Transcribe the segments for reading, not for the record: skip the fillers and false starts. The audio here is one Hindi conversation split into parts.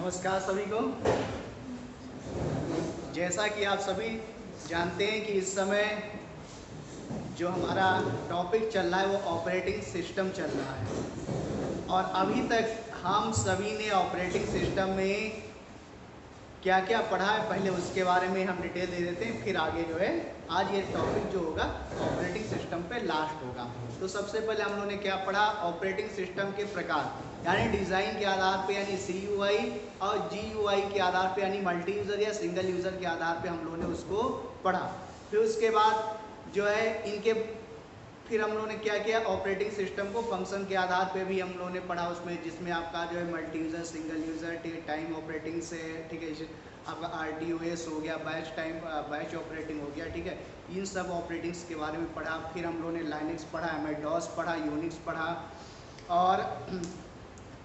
नमस्कार सभी को। जैसा कि आप सभी जानते हैं कि इस समय जो हमारा टॉपिक चल रहा है वो ऑपरेटिंग सिस्टम चल रहा है और अभी तक हम सभी ने ऑपरेटिंग सिस्टम में क्या क्या पढ़ा है पहले उसके बारे में हम डिटेल दे देते हैं, फिर आगे जो है आज ये टॉपिक जो होगा ऑपरेटिंग सिस्टम पे लास्ट होगा। तो सबसे पहले हम लोगों ने क्या पढ़ा, ऑपरेटिंग सिस्टम के प्रकार, यानी डिज़ाइन के आधार पे यानी CUI और GUI के आधार पे यानी मल्टी यूज़र या सिंगल यूज़र के आधार पे हम लोगों ने उसको पढ़ा। फिर उसके बाद जो है इनके फिर हम लोगों ने क्या किया, ऑपरेटिंग सिस्टम को फंक्शन के आधार पे भी हम लोगों ने पढ़ा उसमें, जिसमें आपका जो है multi user, single user, time operating से, ठीक है, आपका RTOS हो गया, बैच ऑपरेटिंग हो गया, ठीक है, इन सब ऑपरेटिंग्स के बारे में पढ़ा। फिर हम लोगों ने लाइनक्स पढ़ा, MS-DOS पढ़ा, यूनिक्स पढ़ा और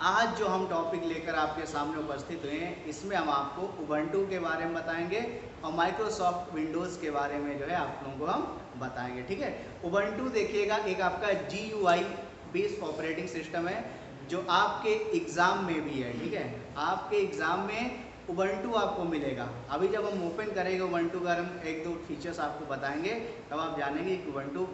आज जो हम टॉपिक लेकर आपके सामने उपस्थित हुए हैं इसमें हम आपको उबंटू के बारे में बताएंगे और माइक्रोसॉफ्ट विंडोज़ के बारे में जो है आप लोगों को हम बताएंगे, ठीक है। उबंटू देखिएगा एक आपका GUI बेस्ड ऑपरेटिंग सिस्टम है जो आपके एग्ज़ाम में भी है, ठीक है, आपके एग्ज़ाम में उबंटू आपको मिलेगा। अभी जब हम ओपन करेंगे उबंटू का हम एक दो फीचर्स आपको बताएंगे तब आप जानेंगे कि उबंटू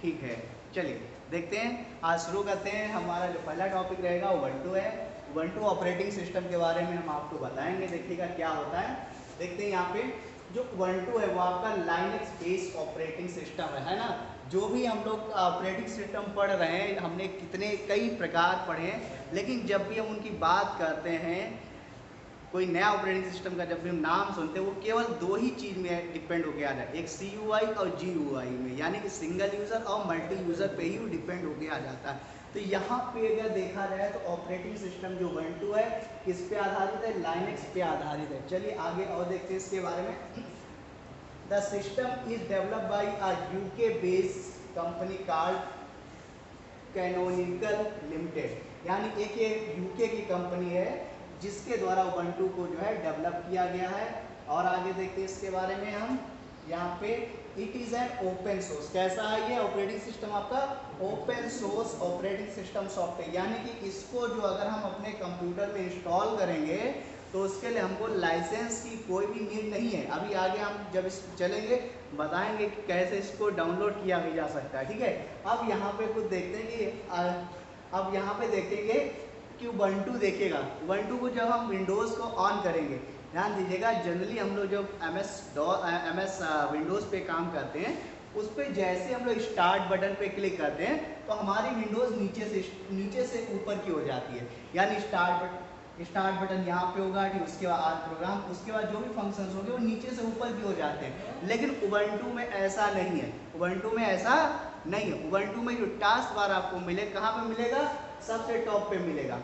ठीक है। चलिए देखते हैं, आज शुरू करते हैं। हमारा जो पहला टॉपिक रहेगा उबंटू है। उबंटू ऑपरेटिंग सिस्टम के बारे में हम आपको बताएंगे, देखिएगा क्या होता है। देखते हैं यहाँ पे जो उबंटू है वो आपका लाइनक्स बेस्ड ऑपरेटिंग सिस्टम है ना। जो भी हम लोग ऑपरेटिंग सिस्टम पढ़ रहे हैं, हमने कई प्रकार पढ़े हैं, लेकिन जब भी हम उनकी बात करते हैं, कोई नया ऑपरेटिंग सिस्टम का जब भी हम नाम सुनते हैं वो केवल दो ही चीज़ में डिपेंड होकर आ जाता है, एक CUI और GUI में, यानी कि सिंगल यूज़र और मल्टी यूज़र पे ही डिपेंड होकर आ जाता है। तो यहाँ पे अगर देखा जाए तो ऑपरेटिंग सिस्टम जो उबंटू है किस पे आधारित है, लाइनक्स पे आधारित है। चलिए आगे और देखते हैं इसके बारे में। The system is developed by a UK based company called canonical limited, यानी एक ये UK की कंपनी है जिसके द्वारा उबंटू को जो है डेवलप किया गया है। और आगे देखते हैं इसके बारे में हम यहाँ पे, it is an open source, कैसा है ये ऑपरेटिंग सिस्टम आपका, open source operating system software, यानी कि इसको जो अगर हम अपने कंप्यूटर में इंस्टॉल करेंगे तो उसके लिए हमको लाइसेंस की कोई भी नीड नहीं है। अभी आगे हम जब इस चलेंगे बताएंगे कि कैसे इसको डाउनलोड किया भी जा सकता है, ठीक है। अब यहाँ पे कुछ देखते हैं कि अब यहाँ पे देखेंगे कि उबंटू देखिएगा, उबंटू को जब हम विंडोज़ को ऑन करेंगे, ध्यान दीजिएगा, जनरली हम लोग जब MS विंडोज़ पे काम करते हैं उस पर जैसे हम लोग स्टार्ट बटन पे क्लिक करते हैं तो हमारी विंडोज़ नीचे से ऊपर की हो जाती है, यानी स्टार्ट बटन यहाँ पे होगा, ठीक, उसके बाद प्रोग्राम, उसके बाद जो भी फंक्शंस होंगे वो नीचे से ऊपर की हो जाते हैं। लेकिन उबंटू में ऐसा नहीं है, उबंटू में ऐसा नहीं है। उबंटू में जो टास्क बार आपको मिले, कहाँ पे मिलेगा, सबसे टॉप पे मिलेगा,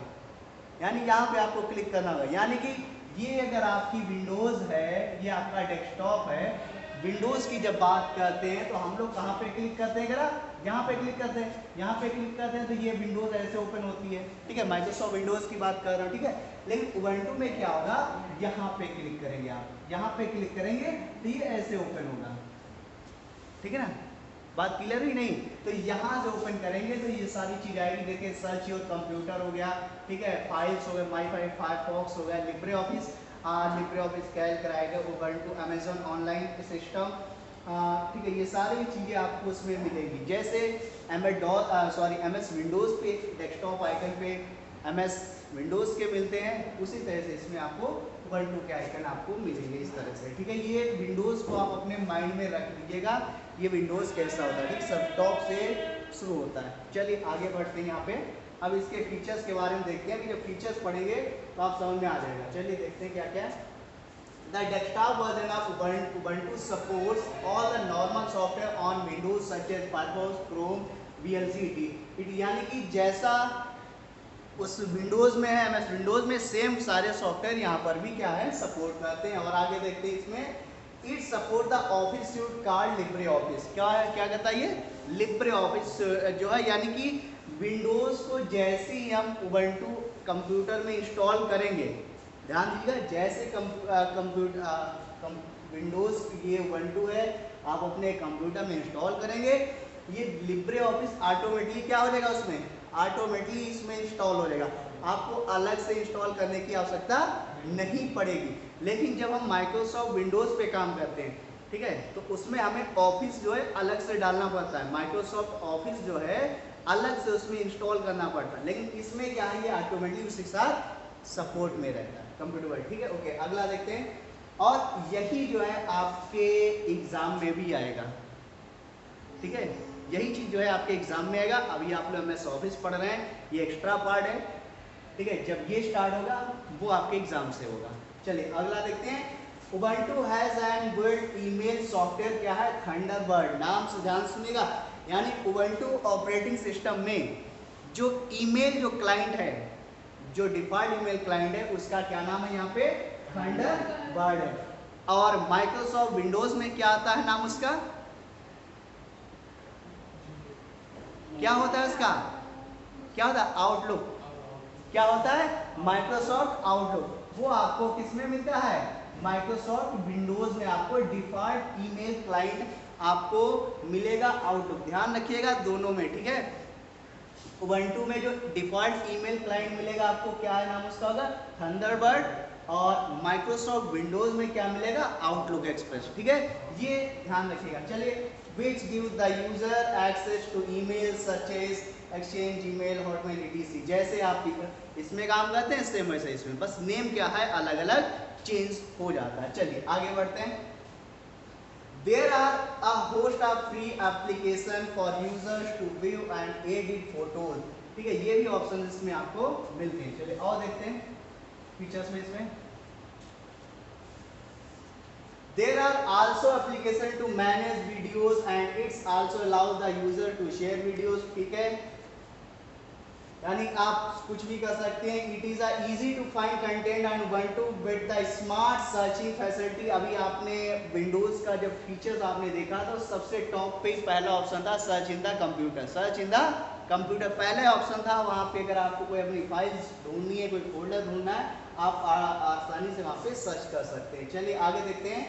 यानी यहाँ पे आपको क्लिक करना होगा। यानी कि ये अगर आपकी विंडोज़ है, ये आपका डेस्कटॉप है, विंडोज़ की जब बात करते हैं तो हम लोग कहाँ पे क्लिक करते हैं, जरा यहाँ पे क्लिक करते हैं, यहाँ पे क्लिक करते हैं तो ये विंडोज़ ऐसे ओपन होती है, ठीक है, माइक्रोसॉफ्ट विंडोज़ की बात कर रहा हूँ, ठीक है। लेकिन उबंटू में क्या होगा, यहाँ पे क्लिक करेंगे आप, यहाँ पे क्लिक करेंगे तो ये ऐसे ओपन होगा, ठीक है ना, बात क्लियर हुई नहीं। तो यहाँ से ओपन करेंगे तो ये सारी चीज़ आएगी, देखिए सर्च योर कंप्यूटर हो गया, ठीक है, फाइल्स हो गए, माई फायरफॉक्स हो गया, लिब्रे ऑफिस कैल्क कराएगा, उबंटू, अमेजन ऑनलाइन सिस्टम, ठीक है, ये सारी चीज़ें आपको उसमें मिलेगी। जैसे MS विंडोज़ पे डेस्कटॉप आइकन पे MS विंडोज़ के मिलते हैं, उसी तरह से इसमें आपको उबंटू के आइकन आपको मिलेंगे इस तरह से, ठीक है। ये विंडोज़ को आप अपने माइंड में रख लीजिएगा, ये विंडोज़ कैसा होता है, ठीक, सब टॉप से शुरू होता है। चलिए आगे बढ़ते हैं यहाँ पे। अब इसके फीचर्स के बारे में देखते हैं कि जब फीचर्स पढ़ेंगे तो आप समझ में आ जाएगा। चलिए देखते हैं क्या क्या है। The desktop version of Ubuntu supports all the normal software on Windows such as Firefox, Chrome, VLC, यानी कि जैसा उस विंडोज़ में है, MS विंडोज़ में सेम सारे सॉफ्टवेयर यहाँ पर भी क्या है, सपोर्ट करते हैं। और आगे देखते हैं इसमें, it support the office suit called Libre office, क्या है, क्या कहता है ये, लिब्रे ऑफिस जो है, यानी कि विंडोज़ को जैसे ही हम उबंटू कंप्यूटर में इंस्टॉल करेंगे, ध्यान दीजिएगा, जैसे विंडोज़ ये उबंटू है आप अपने कंप्यूटर में इंस्टॉल करेंगे, ये लिब्रे ऑफिस ऑटोमेटिकली क्या हो जाएगा, उसमें ऑटोमेटिकली इसमें इंस्टॉल हो जाएगा, आपको अलग से इंस्टॉल करने की आवश्यकता नहीं पड़ेगी। लेकिन जब हम माइक्रोसॉफ्ट विंडोज़ पे काम करते हैं, ठीक है, तो उसमें हमें ऑफिस जो है अलग से डालना पड़ता है, माइक्रोसॉफ्ट ऑफिस जो है अलग से उसमें इंस्टॉल करना पड़ता है। लेकिन इसमें क्या है, ये ऑटोमेटिकली उसके साथ सपोर्ट में रहता है कंप्यूटर वर्ड, ठीक है। ओके, अगला देखते हैं। और यही जो है आपके एग्जाम में भी आएगा, ठीक है, यही चीज जो है आपके एग्जाम में आएगा। अभी आप लोग एमएस ऑफिस पढ़ रहे हैं, ये एक्स्ट्रा पार्ट है, ठीक है, जब ये स्टार्ट होगा वो आपके एग्जाम से होगा। चलिए अगला देखते हैं। Ubuntu has and built email software, क्या है, थंडरबर्ड। नाम से ध्यान सुनिएगा, यानी उबंटू ऑपरेटिंग सिस्टम में जो ईमेल जो क्लाइंट है, जो डिफॉल्ट ईमेल क्लाइंट है, उसका क्या नाम है यहाँ पे, थंडरबर्ड है। और माइक्रोसॉफ्ट विंडोज में क्या आता है नाम उसका, क्या होता है उसका, क्या होता है, आउटलुक। क्या होता है, माइक्रोसॉफ्ट आउटलुक। वो आपको किसमें मिलता है, माइक्रोसॉफ्ट विंडोज में आपको डिफॉल्ट ईमेल क्लाइंट आपको मिलेगा, आउटलुक। ध्यान रखिएगा दोनों में, ठीक है। उबंटू में जो डिफॉल्ट ईमेल क्लाइंट मिलेगा आपको, क्या है नाम उसका होगा, थंडरबर्ड। और माइक्रोसॉफ्ट विंडोज में क्या मिलेगा, आउटलुक एक्सप्रेस, ठीक है, ये ध्यान रखिएगा। चलिए, which gives the user access to email such as exchange, email, hotmail, etc. जैसे आप इसमें काम करते हैं सेम वैसे इसमें, बस नेम क्या है अलग अलग चेंज हो जाता है। चलिए आगे बढ़ते हैं। There are a host of free application for users to view and edit photos, ठीक है, ये भी ऑप्शन इसमें आपको मिलते हैं। चलिए और देखते हैं फीचर्स में इसमें। There are also application to manage videos and it's also allows the user to share videos, ठीक है, यानी आप कुछ भी कर सकते हैं। It is a easy to find content and Ubuntu with the smart searching facility। अभी आपने विंडोज का जब फीचर्स आपने देखा तो सबसे टॉप पे पहला ऑप्शन था search in the computer, search in the computer पहले ऑप्शन था। वहाँ पे अगर आपको कोई अपनी फाइल्स ढूंढनी है, कोई फोल्डर ढूंढना है, आप आसानी से वहाँ पे सर्च कर सकते हैं। चलिए आगे देखते हैं।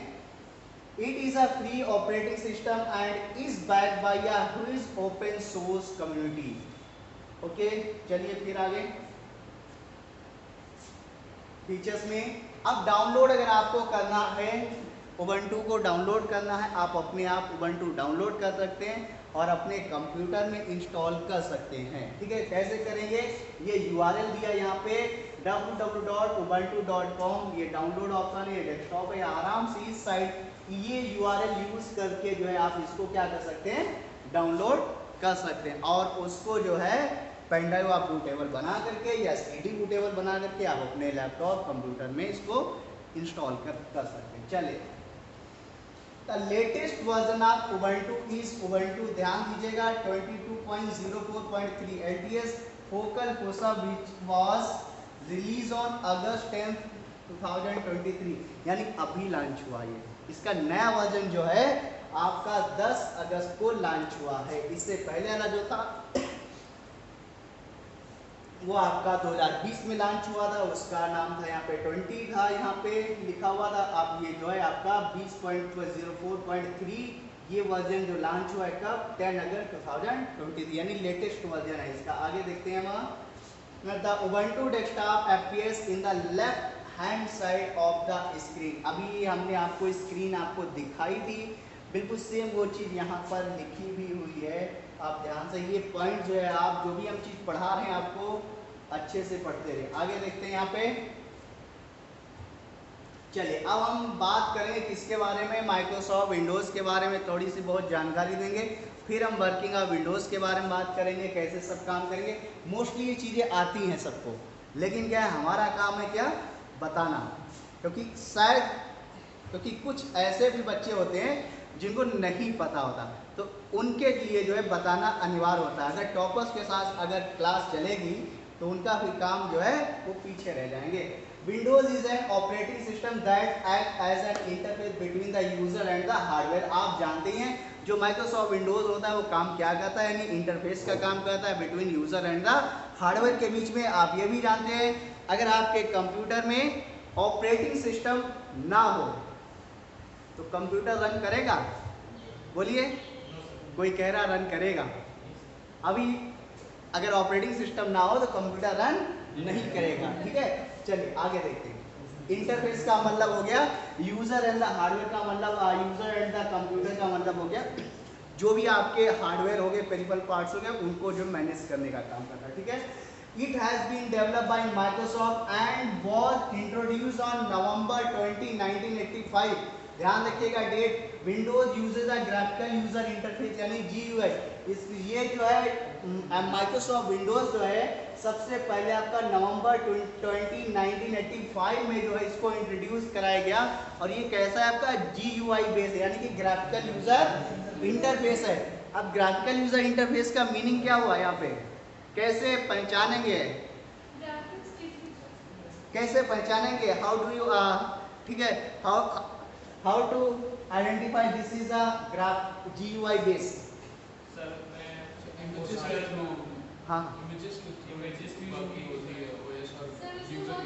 It is a free operating system and is backed by a huge open source community। Okay, चलिए फिर आगे फीचर्स में। अब डाउनलोड अगर आपको करना है, उबंटू को डाउनलोड करना है, आप अपने आप उबंटू डाउनलोड कर सकते हैं और अपने कंप्यूटर में इंस्टॉल कर सकते हैं, ठीक है। कैसे करेंगे, ये URL दिया यहाँ पे www.ubuntu.com, ये डाउनलोड ऑप्शन है, ये डेस्कटॉप है, आराम से इस साइट ये URL यूज करके जो है आप इसको क्या कर सकते हैं, डाउनलोड कर सकते हैं। और उसको जो है पेन ड्राइव आप बूटेबल बना करके या CD बूटेबल बना करके आप अपने लैपटॉप कंप्यूटर में इसको इंस्टॉल कर सकते हैं। चलिए, the latest version of Ubuntu is Ubuntu, ध्यान दीजिएगा, 22.04.3 LTS focal fossa which was release on August 10, 2023, यानी अभी लॉन्च हुआ ये। इसका नया वर्जन जो है आपका 10 अगस्त को लॉन्च हुआ है। इससे पहले वाला जो था वो आपका 2020 में लॉन्च हुआ था, उसका नाम था यहाँ पे 20 था, यहाँ पे लिखा हुआ था। अब ये जो है आपका 20.04.3 ये वर्जन जो लॉन्च हुआ है कब, 10 अगस्त 2023, यानी लेटेस्ट वर्जन है इसका। आगे देखते हैं वहाँ, the Ubuntu desktop appears in the left hand side of the screen. अभी हमने आपको स्क्रीन आपको दिखाई थी, बिल्कुल सेम वो चीज़ यहाँ पर लिखी भी हुई है। आप ध्यान से ये पॉइंट जो है, आप जो भी हम चीज़ पढ़ा रहे हैं आपको अच्छे से पढ़ते रहे। आगे देखते हैं यहाँ पे। चलिए अब हम बात करेंगे किसके बारे में, माइक्रोसॉफ्ट विंडोज़ के बारे में थोड़ी सी बहुत जानकारी देंगे, फिर हम वर्किंग ऑफ विंडोज़ के बारे में बात करेंगे, कैसे सब काम करेंगे। मोस्टली ये चीज़ें आती हैं सबको, लेकिन क्या है हमारा काम है क्या, बताना, क्योंकि कुछ ऐसे भी बच्चे होते हैं जिनको नहीं पता होता, तो उनके लिए जो है बताना अनिवार्य होता है। अगर टॉपर्स के साथ अगर क्लास चलेगी तो उनका भी काम जो है वो पीछे रह जाएंगे। Windows is an operating system that act as an interface between the user and the hardware. आप जानते हैं जो माइक्रोसॉफ्ट विंडोज होता है वो काम क्या करता है, यानी इंटरफेस का काम करता है between user and the hardware के बीच में। आप ये भी जानते हैं अगर आपके कंप्यूटर में ऑपरेटिंग सिस्टम ना हो तो कंप्यूटर रन करेगा, बोलिए, कोई कह रहा रन करेगा। अभी अगर ऑपरेटिंग सिस्टम ना हो तो कंप्यूटर रन नहीं करेगा। ठीक है, चलिए आगे देखते हैं। इंटरफेस का मतलब हो गया यूजर एंड द हार्डवेयर का मतलब यूजर एंड द कंप्यूटर का मतलब हो गया जो भी आपके हार्डवेयर हो गए, पेरिफेरल पार्ट्स हो गए, उनको जो मैनेज करने का काम करता है। ठीक है, It has been developed by Microsoft and was introduced on November 20, 1985. ध्यान रखिएगा date. Windows uses a graphical user interface यानी GUI। ये जो है Microsoft Windows जो है सबसे पहले आपका नवंबर 20, 1985 में जो है इसको इंट्रोड्यूस कराया गया। और ये कैसा है आपका GUI बेस है, यानी कि ग्राफिकल यूजर इंटरफेस है। अब ग्राफिकल यूजर इंटरफेस का मीनिंग क्या हुआ यहाँ पे, कैसे पहचानेंगे, कैसे पहचानेंगे, हाउ डू यू ठीक है, how to identify this is a graph GUI base. Sir मैं इमेजेस के थ्रू, हाँ इमेजेस की बाकी होती है वो ये सब यूजर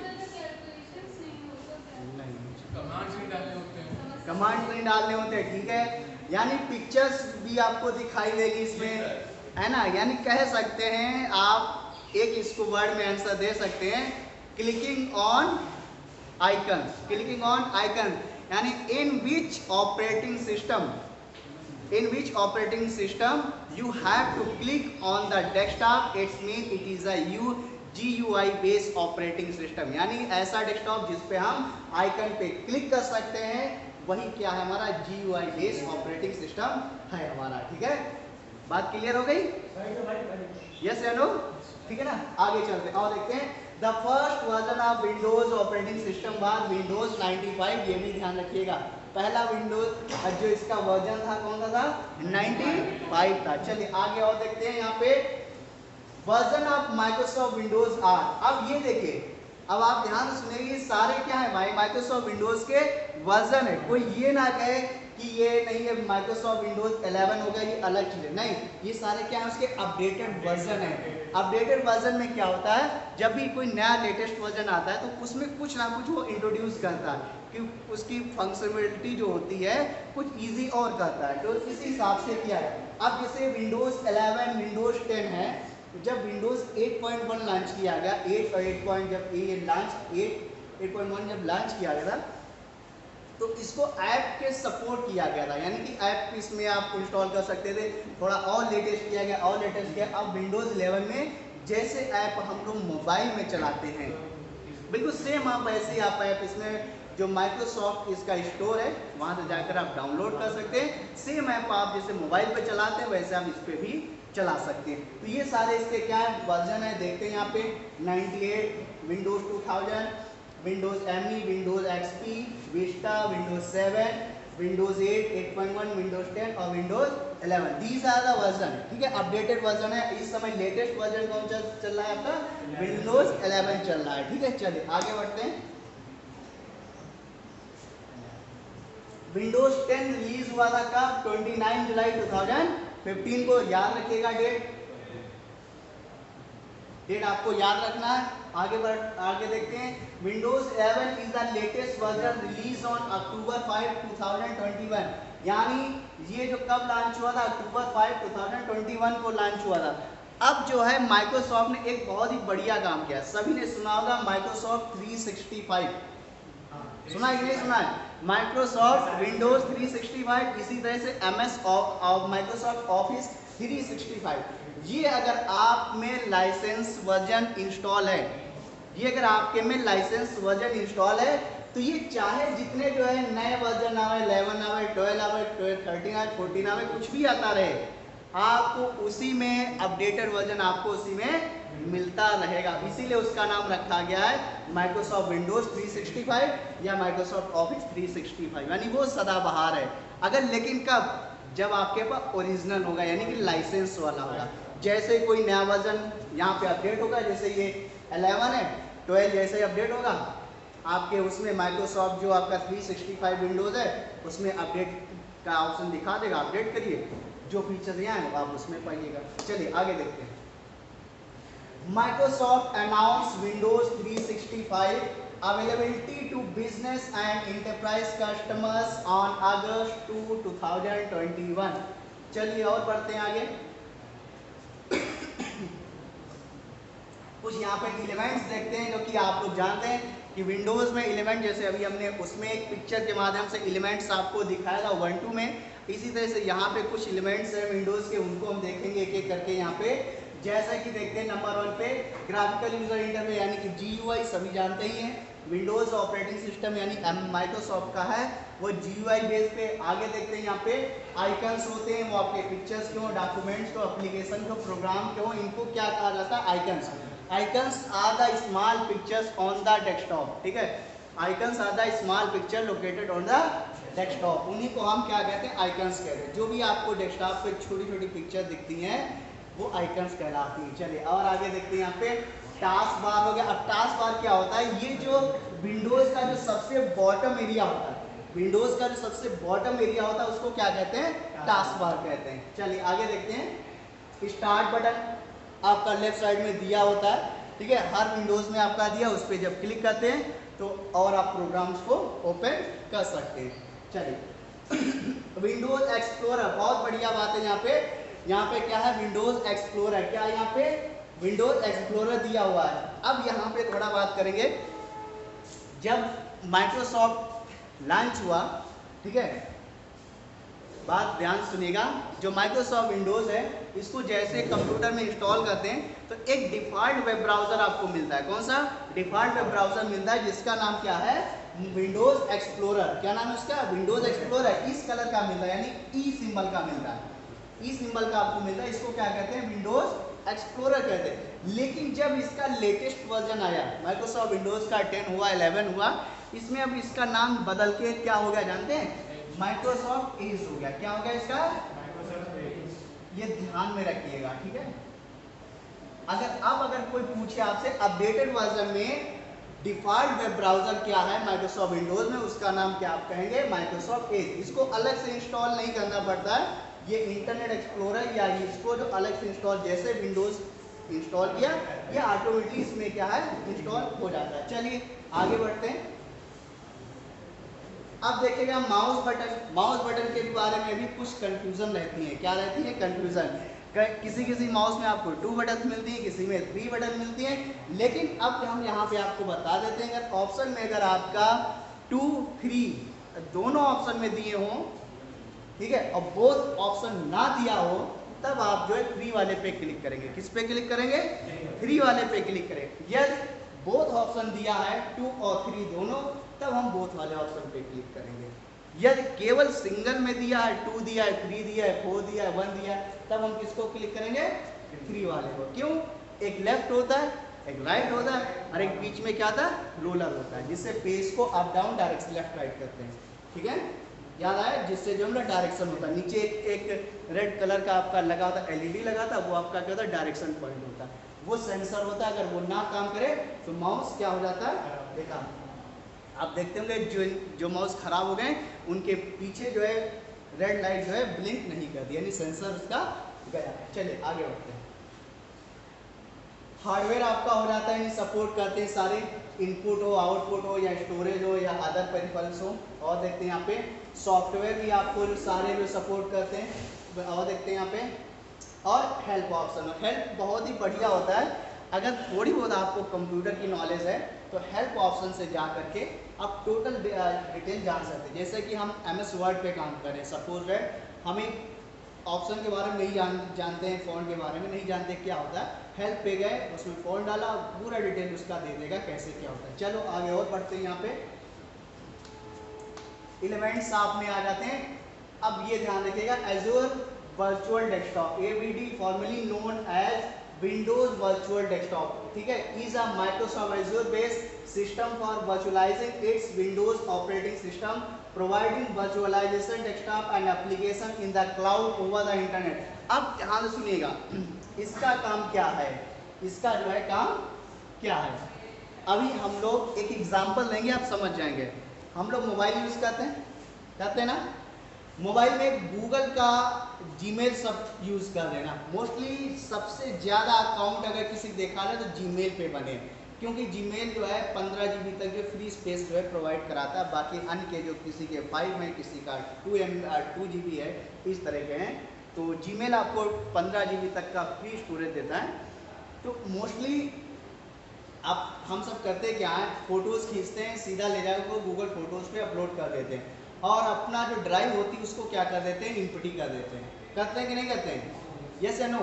नहीं, कमांड्स भी डालने होते हैं, कमांड नहीं डालने होते हैं। ठीक है, यानी पिक्चर्स भी आपको दिखाई देगी इसमें, है ना। यानी कह सकते हैं आप एक इसको वर्ड में आंसर दे सकते हैं, clicking on icon, clicking on icon यानी in which operating system, in which operating system you have to click on the desktop, it means it is a GUI based operating system। यानी ऐसा डेस्कटॉप जिस पे हम आइकन पे क्लिक कर सकते हैं वही क्या है हमारा GUI बेस्ड ऑपरेटिंग सिस्टम है हमारा। ठीक है, बात क्लियर हो गई? यस या नो? ठीक है ना, आगे चलते हैं और देखते हैं। The first version of Windows operating system was Windows 95। ये भी ध्यान रखिएगा, पहला विंडोज जो इसका वर्जन था कौन सा था, 95 था। चलिए आगे और देखते हैं यहाँ पे वर्जन ऑफ माइक्रोसॉफ्ट विंडोज 8। अब ये देखिए, अब आप ध्यान से सुनिए, सारे क्या है भाई माइक्रोसॉफ्ट विंडोज के वर्जन है। कोई ये ना कहे कि ये नहीं है माइक्रोसॉफ्ट विंडोज 11 होगा ये अलग चीज है, नहीं, ये सारे क्या है उसके अपडेटेड वर्जन है। अपडेटेड वर्जन में क्या होता है, जब भी कोई नया लेटेस्ट वर्जन आता है तो उसमें कुछ ना कुछ वो इंट्रोड्यूस करता है कि उसकी फंक्शनलिटी जो होती है कुछ इजी और करता है, तो इस हिसाब से किया है। अब जैसे विंडोज 11 विंडोज 10 है, जब विंडोज 8.1 लॉन्च किया गया, 8 और 8. जब ये लॉन्च 8.1 जब लॉन्च किया गया था तो इसको ऐप के सपोर्ट किया गया था, यानी कि ऐप इसमें आप इंस्टॉल कर सकते थे। थोड़ा और लेटेस्ट किया गया, और लेटेस्ट किया। अब विंडोज 11 में जैसे ऐप हम लोग मोबाइल में चलाते हैं बिल्कुल सेम आप वैसे आप ऐप इसमें जो माइक्रोसॉफ्ट इसका स्टोर है वहाँ से जाकर आप डाउनलोड कर सकते हैं। सेम ऐप आप जैसे मोबाइल पे चलाते हैं वैसे आप इस पर भी चला सकते हैं। तो ये सारे इसके क्या वर्जन है देखते हैं यहाँ पे, 98, Windows 2000, Windows ME, Windows XP, Vista, Windows 7, Windows 8, 8.1, Windows 10 और Windows 11। These are the version. ठीक है, अपडेटेड वर्जन है। इस समय लेटेस्ट वर्जन कौन चल रहा है आपका, विंडोज 11 चल रहा है। ठीक है, चलिए आगे बढ़ते हैं। विंडोज 10 रिलीज हुआ था कब, 29 जुलाई 2015 को। याद रखिएगा डेट, डेट आपको याद रखना है। आगे देखते हैं। Windows 11 is the latest version release on October 5, 2021। यानी ये जो कब लॉन्च हुआ था, अक्टूबर 5, 2021 को लॉन्च हुआ था। अब जो है माइक्रोसॉफ्ट ने एक बहुत ही बढ़िया काम किया, सभी ने सुना होगा माइक्रोसॉफ्ट 365, सुना है कि नहीं सुना है, माइक्रोसॉफ्ट विंडोज 365, इसी तरह से MS माइक्रोसॉफ्ट ऑफिस 365। ये अगर आप में लाइसेंस वर्जन इंस्टॉल है, ये अगर आपके में लाइसेंस वर्जन इंस्टॉल है तो ये चाहे जितने जो है नए वर्जन आवे, 11 आवे, 12 आवे, 13 आवे, 14 आवे, कुछ भी आता रहे, आपको उसी में अपडेटेड वर्जन आपको उसी में मिलता रहेगा। इसीलिए उसका नाम रखा गया है माइक्रोसॉफ्ट विंडोज 365 या माइक्रोसॉफ्ट ऑफिस 365, यानी वो सदाबहार है। अगर लेकिन कब, जब आपके पास ओरिजिनल होगा, यानी कि लाइसेंस वाला होगा। जैसे कोई नया वर्जन यहाँ पे अपडेट होगा, जैसे ये 11 है, 12 जैसे अपडेट होगा आपके उसमें माइक्रोसॉफ्ट जो आपका 365 विंडोज है उसमें अपडेट का ऑप्शन दिखा देगा, अपडेट करिए, जो फीचर यहाँ है आप उसमें पाइएगा। चलिए आगे देखते हैं। Microsoft announced Windows 365 availability to business and enterprise customers on August 2, 2021। चलिए और बढ़ते हैं आगे। कुछ यहाँ पे एलिमेंट्स देखते हैं जो कि आप लोग जानते हैं कि विंडोज़ में एलिमेंट, जैसे अभी हमने उसमें एक पिक्चर के माध्यम से एलिमेंट्स आपको दिखाया था 1-2 में, इसी तरह से यहाँ पे कुछ एलिमेंट्स हैं विंडोज़ के, उनको हम देखेंगे एक एक करके यहाँ पे। जैसा कि देखते हैं नंबर 1 पे ग्राफिकल यूजर इंटरफेस यानी कि GUI, सभी जानते ही हैं। विंडोज़ ऑपरेटिंग सिस्टम यानी माइक्रोसॉफ्ट का है, वो GUI बेस पे। आगे देखते हैं यहाँ पे आइकन्स होते हैं, वो आपके पिक्चर्स के हो, डॉक्यूमेंट्स को, एप्लीकेशन को, प्रोग्राम के हो, इनको क्या कहा जाता है? Icons. Icons are the small pictures on the desktop, ठीक है। Icons are the small picture located on the desktop, उन्हीं को हम क्या कहते हैं? आइकन्स कहते हैं। जो भी आपको डेस्कटॉप पे छोटी छोटी पिक्चर दिखती हैं वो आइकन्स कहलाती हैं। चलिए और आगे देखते हैं यहाँ पे टास्क बार हो गया। अब टास्क बार क्या होता है? ये जो विंडोज का जो सबसे बॉटम एरिया होता है, विंडोज का जो सबसे बॉटम एरिया होता है उसको क्या कहते हैं? टास्क बार कहते हैं। चलिए आगे देखते हैं। स्टार्ट बटन आपका लेफ्ट साइड में दिया होता है, ठीक है, हर विंडोज में आपका दिया, उस पर जब क्लिक करते हैं तो और आप प्रोग्राम्स को ओपन कर सकते हैं। चलिए विंडोज एक्सप्लोरर, बहुत बढ़िया बात है। यहाँ पे क्या है? Windows explorer. क्या यहाँ पे विंडोज एक्सप्लोरर दिया हुआ है। अब यहाँ पे थोड़ा बात करेंगे। जब माइक्रोसॉफ्ट लॉन्च हुआ, ठीक है, बात ध्यान सुनिएगा, जो माइक्रोसॉफ्ट विंडोज है इसको जैसे कंप्यूटर में इंस्टॉल करते हैं तो एक डिफॉल्ट वेब ब्राउजर आपको मिलता है। कौन सा? डिफॉल्ट वेब ब्राउजर मिलता है जिसका नाम क्या है? Windows explorer. क्या नाम है उसका? Windows explorer. इस कलर का मिलता है, यानी ई सिंबल का मिलता है, ई सिंबल का आपको मिलता है। इसको क्या कहते हैं? विंडोज एक्सप्लोरर कहते हैं। लेकिन जब इसका लेटेस्ट वर्जन आया, माइक्रोसॉफ्ट विंडोज का 10 हुआ, 11 हुआ, इसमें अब इसका नाम बदल के क्या हो गया जानते हैं? माइक्रोसॉफ्ट एज हो गया। क्या हो गया इसका? ये ध्यान में रखिएगा, ठीक है। अगर कोई पूछे आपसे अपडेटेड वर्जन में डिफॉल्ट वेब ब्राउजर क्या है माइक्रोसॉफ्ट विंडोज में, उसका नाम क्या आप कहेंगे? Microsoft Edge. इसको अलग से इंस्टॉल नहीं करना पड़ता है। ये इंटरनेट एक्सप्लोरर या इसको जो अलग से इंस्टॉल, जैसे विंडोज इंस्टॉल किया ये ऑटोमेटिकली इसमें क्या है? इंस्टॉल हो जाता है। चलिए आगे बढ़ते हैं। अब देखिएगा माउस बटन। माउस बटन के बारे में भी कुछ कंफ्यूजन रहती है। क्या रहती है? कंफ्यूजन। किसी माउस में आपको 2 बटन मिलती है, किसी में 3 बटन मिलती हैं। लेकिन अब हम यहाँ पे आपको बता देते हैं, अगर ऑप्शन में अगर आपका 2, 3 दोनों ऑप्शन में दिए हों, ठीक है, और बोथ ऑप्शन ना दिया हो, तब आप जो है 3 वाले पे क्लिक करेंगे। किस पे क्लिक करेंगे? 3 वाले पे क्लिक करेंगे। यदि बोथ ऑप्शन दिया है 2 और 3 दोनों, तब हम बोथ वाले ऑप्शन पे क्लिक करेंगे। यदि केवल सिंगल में दिया है, 2 दिया है, 3 दिया है, 4 दिया है, 1 दिया है, तब हम किसको क्लिक करेंगे? 3 वाले को। क्यों? एक लेफ्ट होता है, एक राइट होता है, और एक बीच में क्या था? रोलर होता है, जिससे पेज को up down direction left right करते हैं, ठीक है, याद आया? जिससे जो है डायरेक्शन होता है। नीचे एक रेड कलर का आपका लगा होता है, LED लगा था, वो आपका क्या होता है? डायरेक्शन पॉइंट होता है, वो सेंसर होता है। अगर वो ना काम करे तो माउस क्या हो जाता है? देखा आप देखते होंगे जो माउस खराब हो गए उनके पीछे जो है रेड लाइट जो है ब्लिंक नहीं करती, यानी सेंसर उसका गया। चलिए आगे बढ़ते हैं। हार्डवेयर आपका हो जाता है, यानी सपोर्ट करते हैं सारे, इनपुट हो, आउटपुट हो, या स्टोरेज हो, या अदर पेरिफेरल्स हो। और देखते हैं यहाँ पे सॉफ्टवेयर भी आपको सारे जो सपोर्ट करते हैं। और देखते हैं यहाँ पे और हेल्प ऑप्शन। हेल्प बहुत ही बढ़िया होता है। अगर थोड़ी बहुत आपको कंप्यूटर की नॉलेज है तो हेल्प ऑप्शन से जा करके आप टोटल डिटेल जान सकते हैं। जैसे कि हम MS वर्ड पे काम कर रहे हैं, सपोज दैट हमें ऑप्शन के बारे में नहीं जानते हैं, फ़ॉन्ट के बारे में नहीं जानते क्या होता है, हेल्प पे गए, उसमें फ़ॉन्ट डाला, पूरा डिटेल उसका दे देगा कैसे क्या होता है। चलो आगे और बढ़ते हैं। यहाँ पे एलिमेंट्स आप में आ जाते हैं। अब ये ध्यान रखिएगा, Azure virtual desktop, AVD formally known as Windows virtual desktop, ठीक है, is a Microsoft Azure based system for virtualising its Windows operating system, providing virtualisation desktop and application in the cloud over the internet. अब ध्यान से सुनिएगा, इसका काम क्या है? इसका जो है काम क्या है? अभी हम लोग एक एग्जांपल देंगे, आप समझ जाएंगे। हम लोग मोबाइल यूज़ करते हैं ना, मोबाइल में गूगल का जीमेल सब यूज़ कर रहे हैं ना। मोस्टली सबसे ज़्यादा अकाउंट अगर किसी देखा है तो जीमेल पे बने, क्योंकि जीमेल जो है 15 GB तक जो फ्री स्पेस जो है प्रोवाइड कराता है। बाकी अन्य के जो किसी के 5 है, किसी का 2 GB है, इस तरह के हैं। तो जीमेल आपको 15 GB तक का फ्री स्टोरेज देता है। तो मोस्टली अब हम सब करते क्या है, फोटोज खींचते हैं, सीधा ले जाकर गूगल फोटोज पे अपलोड कर देते हैं, और अपना जो ड्राइव होती है उसको क्या कर देते हैं, इम्पटी कर देते हैं। करते हैं कि नहीं करते हैं? यस या नो?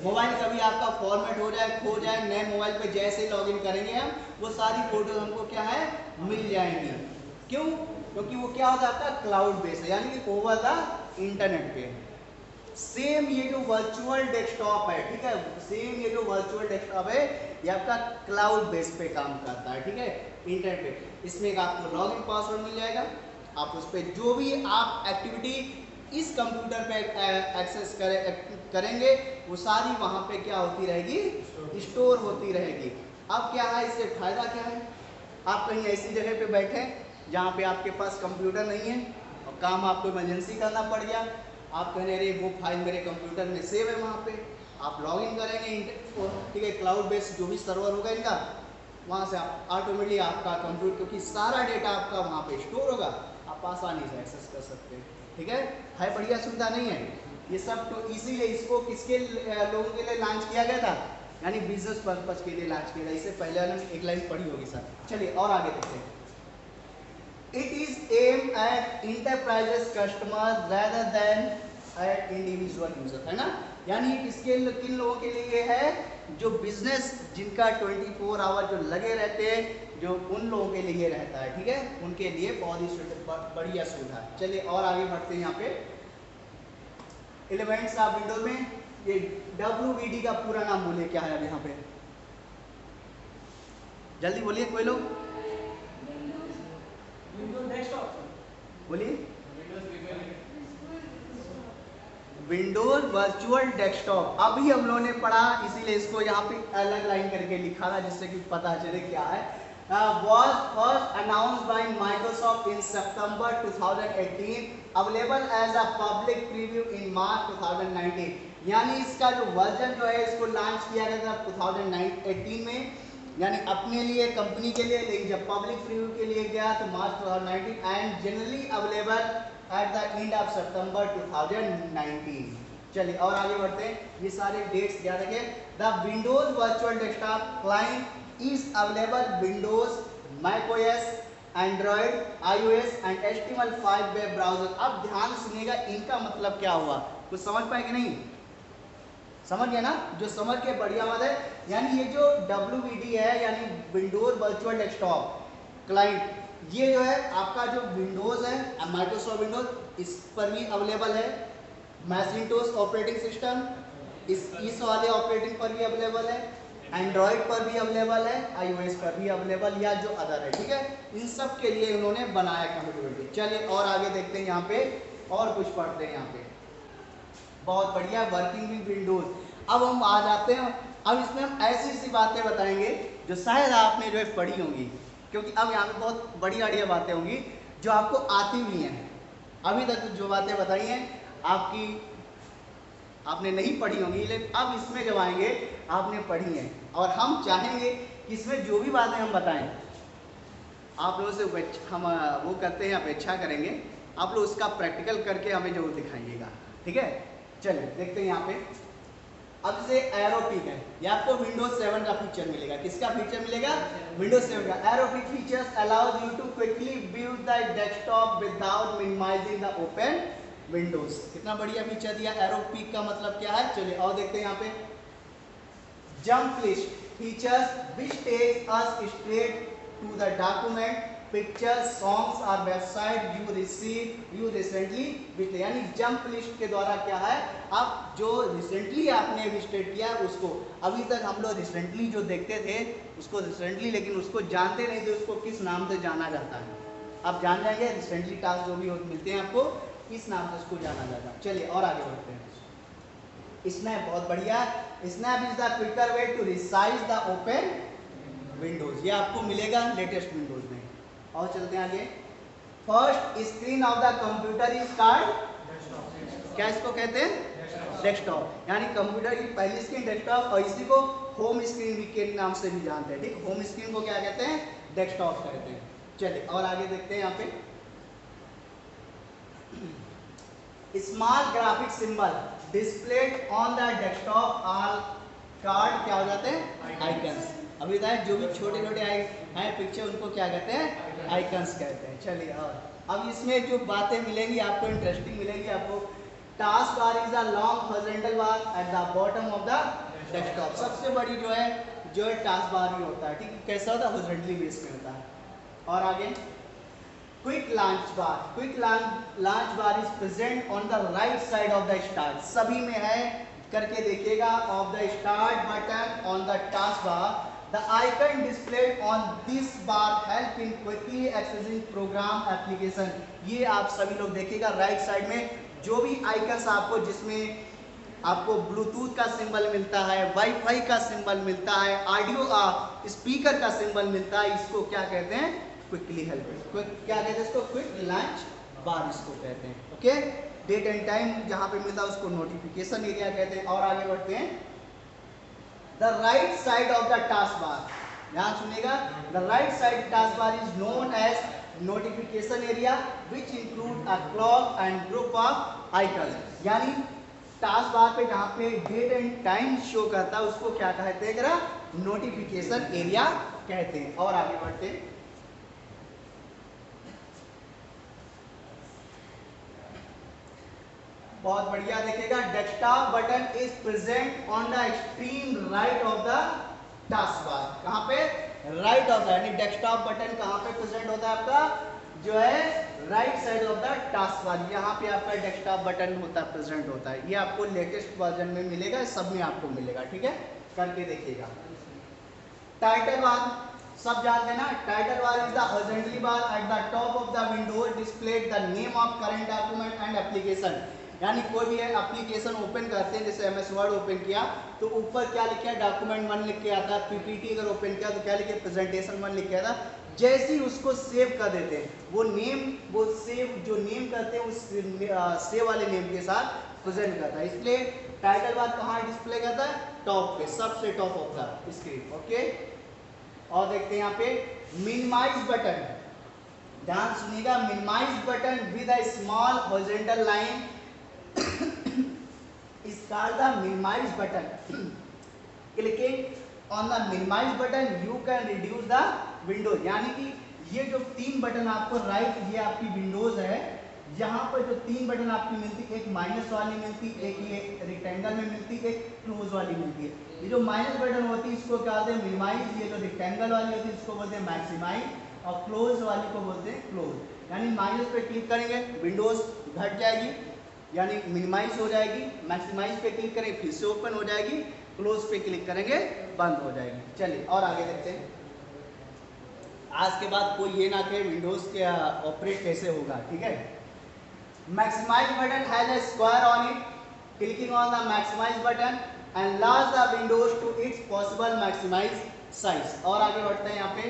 मोबाइल कभी आपका फॉर्मेट हो जाए, खो जाए, नए मोबाइल पे जैसे ही लॉगिन करेंगे हम, वो सारी फोटोज हमको क्या है, मिल जाएंगी। क्यों? क्योंकि वो क्या होता है, आपका क्लाउड बेस है, यानी कि ओवर द इंटरनेट पे। सेम ये जो वर्चुअल डेस्कटॉप है, ठीक है, सेम ये जो वर्चुअल डेस्कटॉप है, ये आपका क्लाउड बेस पे काम करता है, ठीक है, इंटरनेट पे। इसमें एक आपको लॉगिन पासवर्ड मिल जाएगा, आप उस पर जो भी आप एक्टिविटी इस कंप्यूटर पे एक्सेस करेंगे, वो सारी वहां पे क्या होती रहेगी, स्टोर होती रहेगी। अब क्या है, इससे फायदा क्या है, आप कहीं ऐसी जगह पे बैठे जहाँ पे आपके पास कंप्यूटर नहीं है और काम आपको इमरजेंसी करना पड़ गया, आप कह रहे वो फाइल मेरे कंप्यूटर में सेव है, वहाँ पे आप लॉगिन करेंगे, ठीक है, क्लाउड बेस्ड जो भी सर्वर होगा इनका, वहाँ से आप ऑटोमेटिकली आपका कंप्यूटर, क्योंकि सारा डेटा आपका वहाँ पे स्टोर होगा, आप आसानी से एक्सेस कर सकते हैं, ठीक है बढ़िया सुविधा नहीं है ये सब। तो इसीलिए इसको किसके लोगों के लिए लॉन्च किया गया था, यानी बिजनेस पर्पज के लिए लॉन्च किया गया। इससे पहले हमने एक लाइन पढ़ी होगी सर। चलिए और आगे देखते हैं। It is aimed at enterprises customers rather than at individual users, है ना, यानी किसके, किन लोगों के लिए है, जो बिजनेस जिनका 24 आवर जो लगे रहते हैं, जो उन लोगों के लिए रहता है, ठीक है, उनके लिए बहुत ही बढ़िया सुविधा है। चलिए और आगे बढ़ते हैं। यहाँ पे एलिमेंट्स ऑफ विंडोज में ये WVD का पूरा नाम बोलिए क्या है अब यहाँ पे, जल्दी बोलिए कोई लोग, बोलिए। विंडोज वर्चुअल डेस्कटॉप अभी हम लोगों ने पढ़ा, इसीलिए इसको यहाँ पे अलग लाइन करके लिखा था जिससे कि पता चले क्या है। was first announced by Microsoft in September 2018, available as a public preview in March 2019। यानी इसका जो वर्जन जो है इसको लॉन्च किया गया था 2018 में, यानी अपने लिए, कंपनी के लिए, लेकिन जब पब्लिक प्रीव्यू के लिए गया तो March 2019 and generally available at the end of September 2019। चलिए और आगे बढ़ते हैं, ये सारे डेट्स याद रखें। The Windows virtual desktop client is available Windows, macOS, Android, iOS and HTML5 web browser. अब ध्यान सुनिएगा, इनका मतलब क्या हुआ, कुछ समझ पाए कि नहीं? समझ गया ना? जो समझ के बढ़िया बात है। यानी ये जो WVD है, यानी विंडोज वर्चुअल डेस्कटॉप क्लाइंट, ये जो है आपका जो विंडोज है, माइक्रोसॉफ्ट विंडोज, इस पर भी अवेलेबल है। मैकिंटोश ऑपरेटिंग सिस्टम इस वाले ऑपरेटिंग पर भी अवेलेबल है, एंड्रॉइड पर भी अवेलेबल है, iOS पर भी अवेलेबल, या जो अदर है, ठीक है, इन सब के लिए उन्होंने बनाया कंपेटिबिलिटी। चलिए और आगे देखते हैं, यहाँ पे और कुछ पढ़ते हैं। यहाँ पे बहुत बढ़िया, वर्किंग विद विंडोज। अब हम आ जाते हैं, अब इसमें हम ऐसी सी बातें बताएंगे जो शायद आपने जो है पढ़ी होंगी, क्योंकि अब यहाँ पे बहुत बढ़िया बढ़िया बातें होंगी जो आपको आती भी हैं। अभी तक जो बातें बताई हैं आपने नहीं पढ़ी होंगी, लेकिन अब इसमें जब आएंगे आपने पढ़ी हैं, और हम चाहेंगे कि इसमें जो भी बातें हम बताएं आप लोगों से हम वो करते हैं, अपेक्षा करेंगे आप लोग उसका प्रैक्टिकल करके हमें जरूर दिखाइएगा, ठीक है। चलिए देखते हैं यहाँ पे। अब से एरोपिक है, ये आपको विंडोज 7 का फीचर मिलेगा। किसका फीचर मिलेगा? विंडोज 7 का। Aero peek features allows you to quickly view the desktop without minimising the open windows. कितना बढ़िया फीचर दिया। एरोपिक का मतलब क्या है, चलिए और देखते हैं यहाँ पे। Jump list features which takes us straight to the document, pictures, songs और वेबसाइट यू रिसेंटली विजिट। यानी जंप लिस्ट के द्वारा क्या है, आप जो रिसेंटली आपने विजिट किया उसको, अभी तक हम लोग रिसेंटली जो देखते थे उसको रिसेंटली, लेकिन उसको जानते नहीं थे उसको किस नाम से जाना जाता है। आप जान जाएंगे, रिसेंटली टास्क जो भी मिलते हैं आपको इस नाम से उसको जाना जाता है। चलिए और आगे बढ़ते हैं। स्नैप बहुत बढ़िया। Snap is the quicker way to resize the open windows. ये आपको मिलेगा लेटेस्ट विंडोज में। और चलते हैं आगे। First screen of the computer is called, क्या इसको कहते हैं? डेस्कटॉप। यानी कंप्यूटर की पहली स्क्रीन डेस्कटॉप, और इसी को होम स्क्रीन भी के नाम से भी जानते हैं, ठीक। होम स्क्रीन को क्या कहते हैं? डेस्कटॉप कहते हैं। चलिए और आगे देखते हैं यहाँ पे। Small graphic symbol displayed on the desktop are called क्या हो जाते हैं? आइकन्स। अभी बताया जो भी छोटे छोटे हैं पिक्चर उनको क्या कहते हैं, आइकन्स कहते हैं। चलिए और अब इसमें जो बातें मिलेंगी आपको इंटरेस्टिंग मिलेंगी आपको। Task bar is a long horizontal bar at the bottom of the desktop. सबसे बड़ी जो है टास्क बार ही होता है, ठीक है। कैसा होता है, हॉरिजॉन्टली बेस में होता है। और आगे quick launch bar, quick launch bar is present on the right side of the start. सभी में है, करके देखिएगा। Of the start button on the task bar, the icon displayed on this bar help in quickly accessing programme application. ये आप सभी लोग देखिएगा राइट साइड में जो भी आइकन्स आपको, जिसमें आपको ब्लूटूथ का सिंबल मिलता है, वाईफाई का सिंबल मिलता है, ऑडियो स्पीकर का सिंबल मिलता है, इसको क्या कहते हैं, क्विकली हेल्प। क्या कहते हैं इसको, क्विक लॉन्च बार इसको कहते हैं। ओके, डेट एंड टाइम जहां पे मिलता है उसको नोटिफिकेशन एरिया कहते हैं। और आगे बढ़ते हैं, the right side of the taskbar, ध्यान सुनिएगा, the right side taskbar is known as notification area which include a clock and group of icons. यानी टास्क बार पे जहां पे डेट एंड टाइम शो करता है उसको क्या कहते हैं, जरा नोटिफिकेशन एरिया कहते हैं। और आगे बढ़ते हैं, बहुत बढ़िया देखिएगा, desktop button is present on the extreme right of the task bar. कहां पे, राइट ऑफ द, यानी डेस्कटॉप बटन कहां पे प्रेजेंट होता है आपका, जो है right side of the task bar. यहाँ पे आपका डेस्कटॉप बटन होता है, प्रेजेंट होता है। ये आपको लेटेस्ट वर्जन में मिलेगा, सब में आपको मिलेगा, ठीक है, करके देखिएगा। टाइटल बार सब जानते हैं ना, title bar is the horizontally bar at the top of the window displayed the name of current document and application. यानी कोई भी एप्लीकेशन ओपन करते हैं, जैसे एमएस वर्ड ओपन किया तो ऊपर क्या लिखा है, डॉक्यूमेंट 1 लिख के आता है। पीपीटी अगर ओपन किया तो क्या लिखे, प्रेजेंटेशन 1 लिख के आता है। जैसे ही उसको सेव कर देते हैं, वो नेम, वो सेव जो नेम करते हैं उस सेव वाले नेम के साथ प्रेजेंट करता है। इसलिए टाइटल बार कहाँ डिस्प्ले करता है, टॉप पे, सबसे top of the screen. Okay, और देखते हैं यहाँ पे मिनिमाइज बटन, ध्यान सुनिएगा, minimize button with a small horizontal line is called the minimize button. Clicking on the minimize button you can reduce the windows। यानी कि ये जो 3 बटन आपको राइट, ये आपकी विंडोज है, यहाँ पर जो 3 बटन आपकी मिलती, एक माइनस वाली मिलती, एक ये रेक्टेंगल में मिलती, एक क्लोज वाली मिलती है। ये जो माइनस बटन होती है इसको क्या बोलते हैं, मिनिमाइज। ये जो रेक्टेंगल वाली होती है इसको बोलते हैं मैक्सिमाइज, और क्लोज वाली को बोलते हैं क्लोज। यानी माइनस पे क्लिक करेंगे विंडोज घट जाएगी, यानी मिनिमाइज हो जाएगी। मैक्सिमाइज पे क्लिक करें फिर से ओपन हो जाएगी, क्लोज पे क्लिक करेंगे बंद हो जाएगी। चलिए और आगे देखते हैं। आज के बाद कोई ये ना कहे विंडोज के ऑपरेट कैसे होगा, ठीक है। Maximize button has a square on it, clicking on the maximize button and large the windows to its possible maximize size. और आगे बढ़ते हैं यहाँ पे,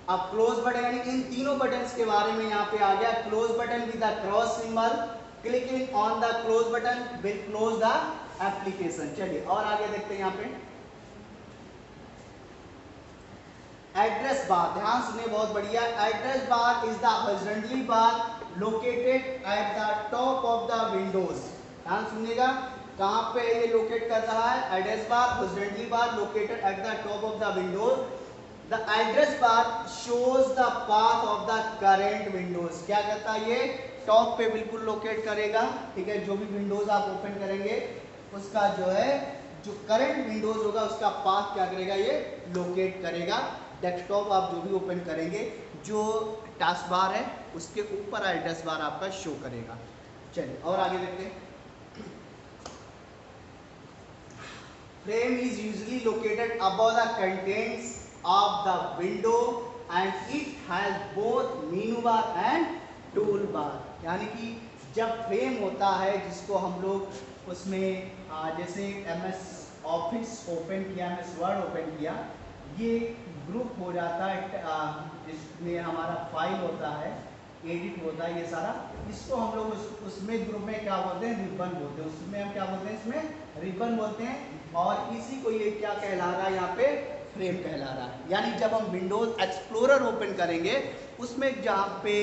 अब क्लोज बटन, यानी इन तीनों बटन के बारे में यहाँ पे आ गया। Close button with the cross symbol, clicking on the close button will close the application. चलिए और आगे देखते हैं यहाँ पे एड्रेस बार, ध्यान सुनिए बहुत बढ़िया। Address bar is the horizontally bar located at the top of the Windows. ध्यान सुनिएगा, कहां पे ये लोकेट कर रहा है, address bar horizontally bar located at the top of the Windows. The address bar shows the path of the current Windows. क्या करता है, ये टॉप पे बिल्कुल लोकेट करेगा, ठीक है। जो भी विंडोज आप ओपन करेंगे उसका जो है, जो करंट विंडोज होगा उसका पाथ क्या करेगा, ये लोकेट करेगा। डेस्कटॉप आप जो भी ओपन करेंगे, जो टास्क बार है उसके ऊपर एड्रेस बार आपका शो करेगा। चलिए और आगे देखते हैं। Frame is usually located above the contents of the window and it has both menu bar and tool bar. यानी कि जब फ्रेम होता है जिसको हम लोग उसमें जैसे एमएस ऑफिस ओपन किया, एमएस वर्ड ओपन किया, ये ग्रुप हो जाता है जिसमें हमारा फाइल होता है, एडिट होता है, ये सारा, इसको हम लोग उसमें ग्रुप में क्या बोलते हैं, रिबन बोलते हैं। उसमें हम क्या बोलते हैं, इसमें रिबन बोलते हैं। और इसी को ये क्या कहला रहा है, यहाँ पे फ्रेम कहला रहा है। यानी जब हम विंडोज एक्सप्लोरर ओपन करेंगे उसमें जहाँ पे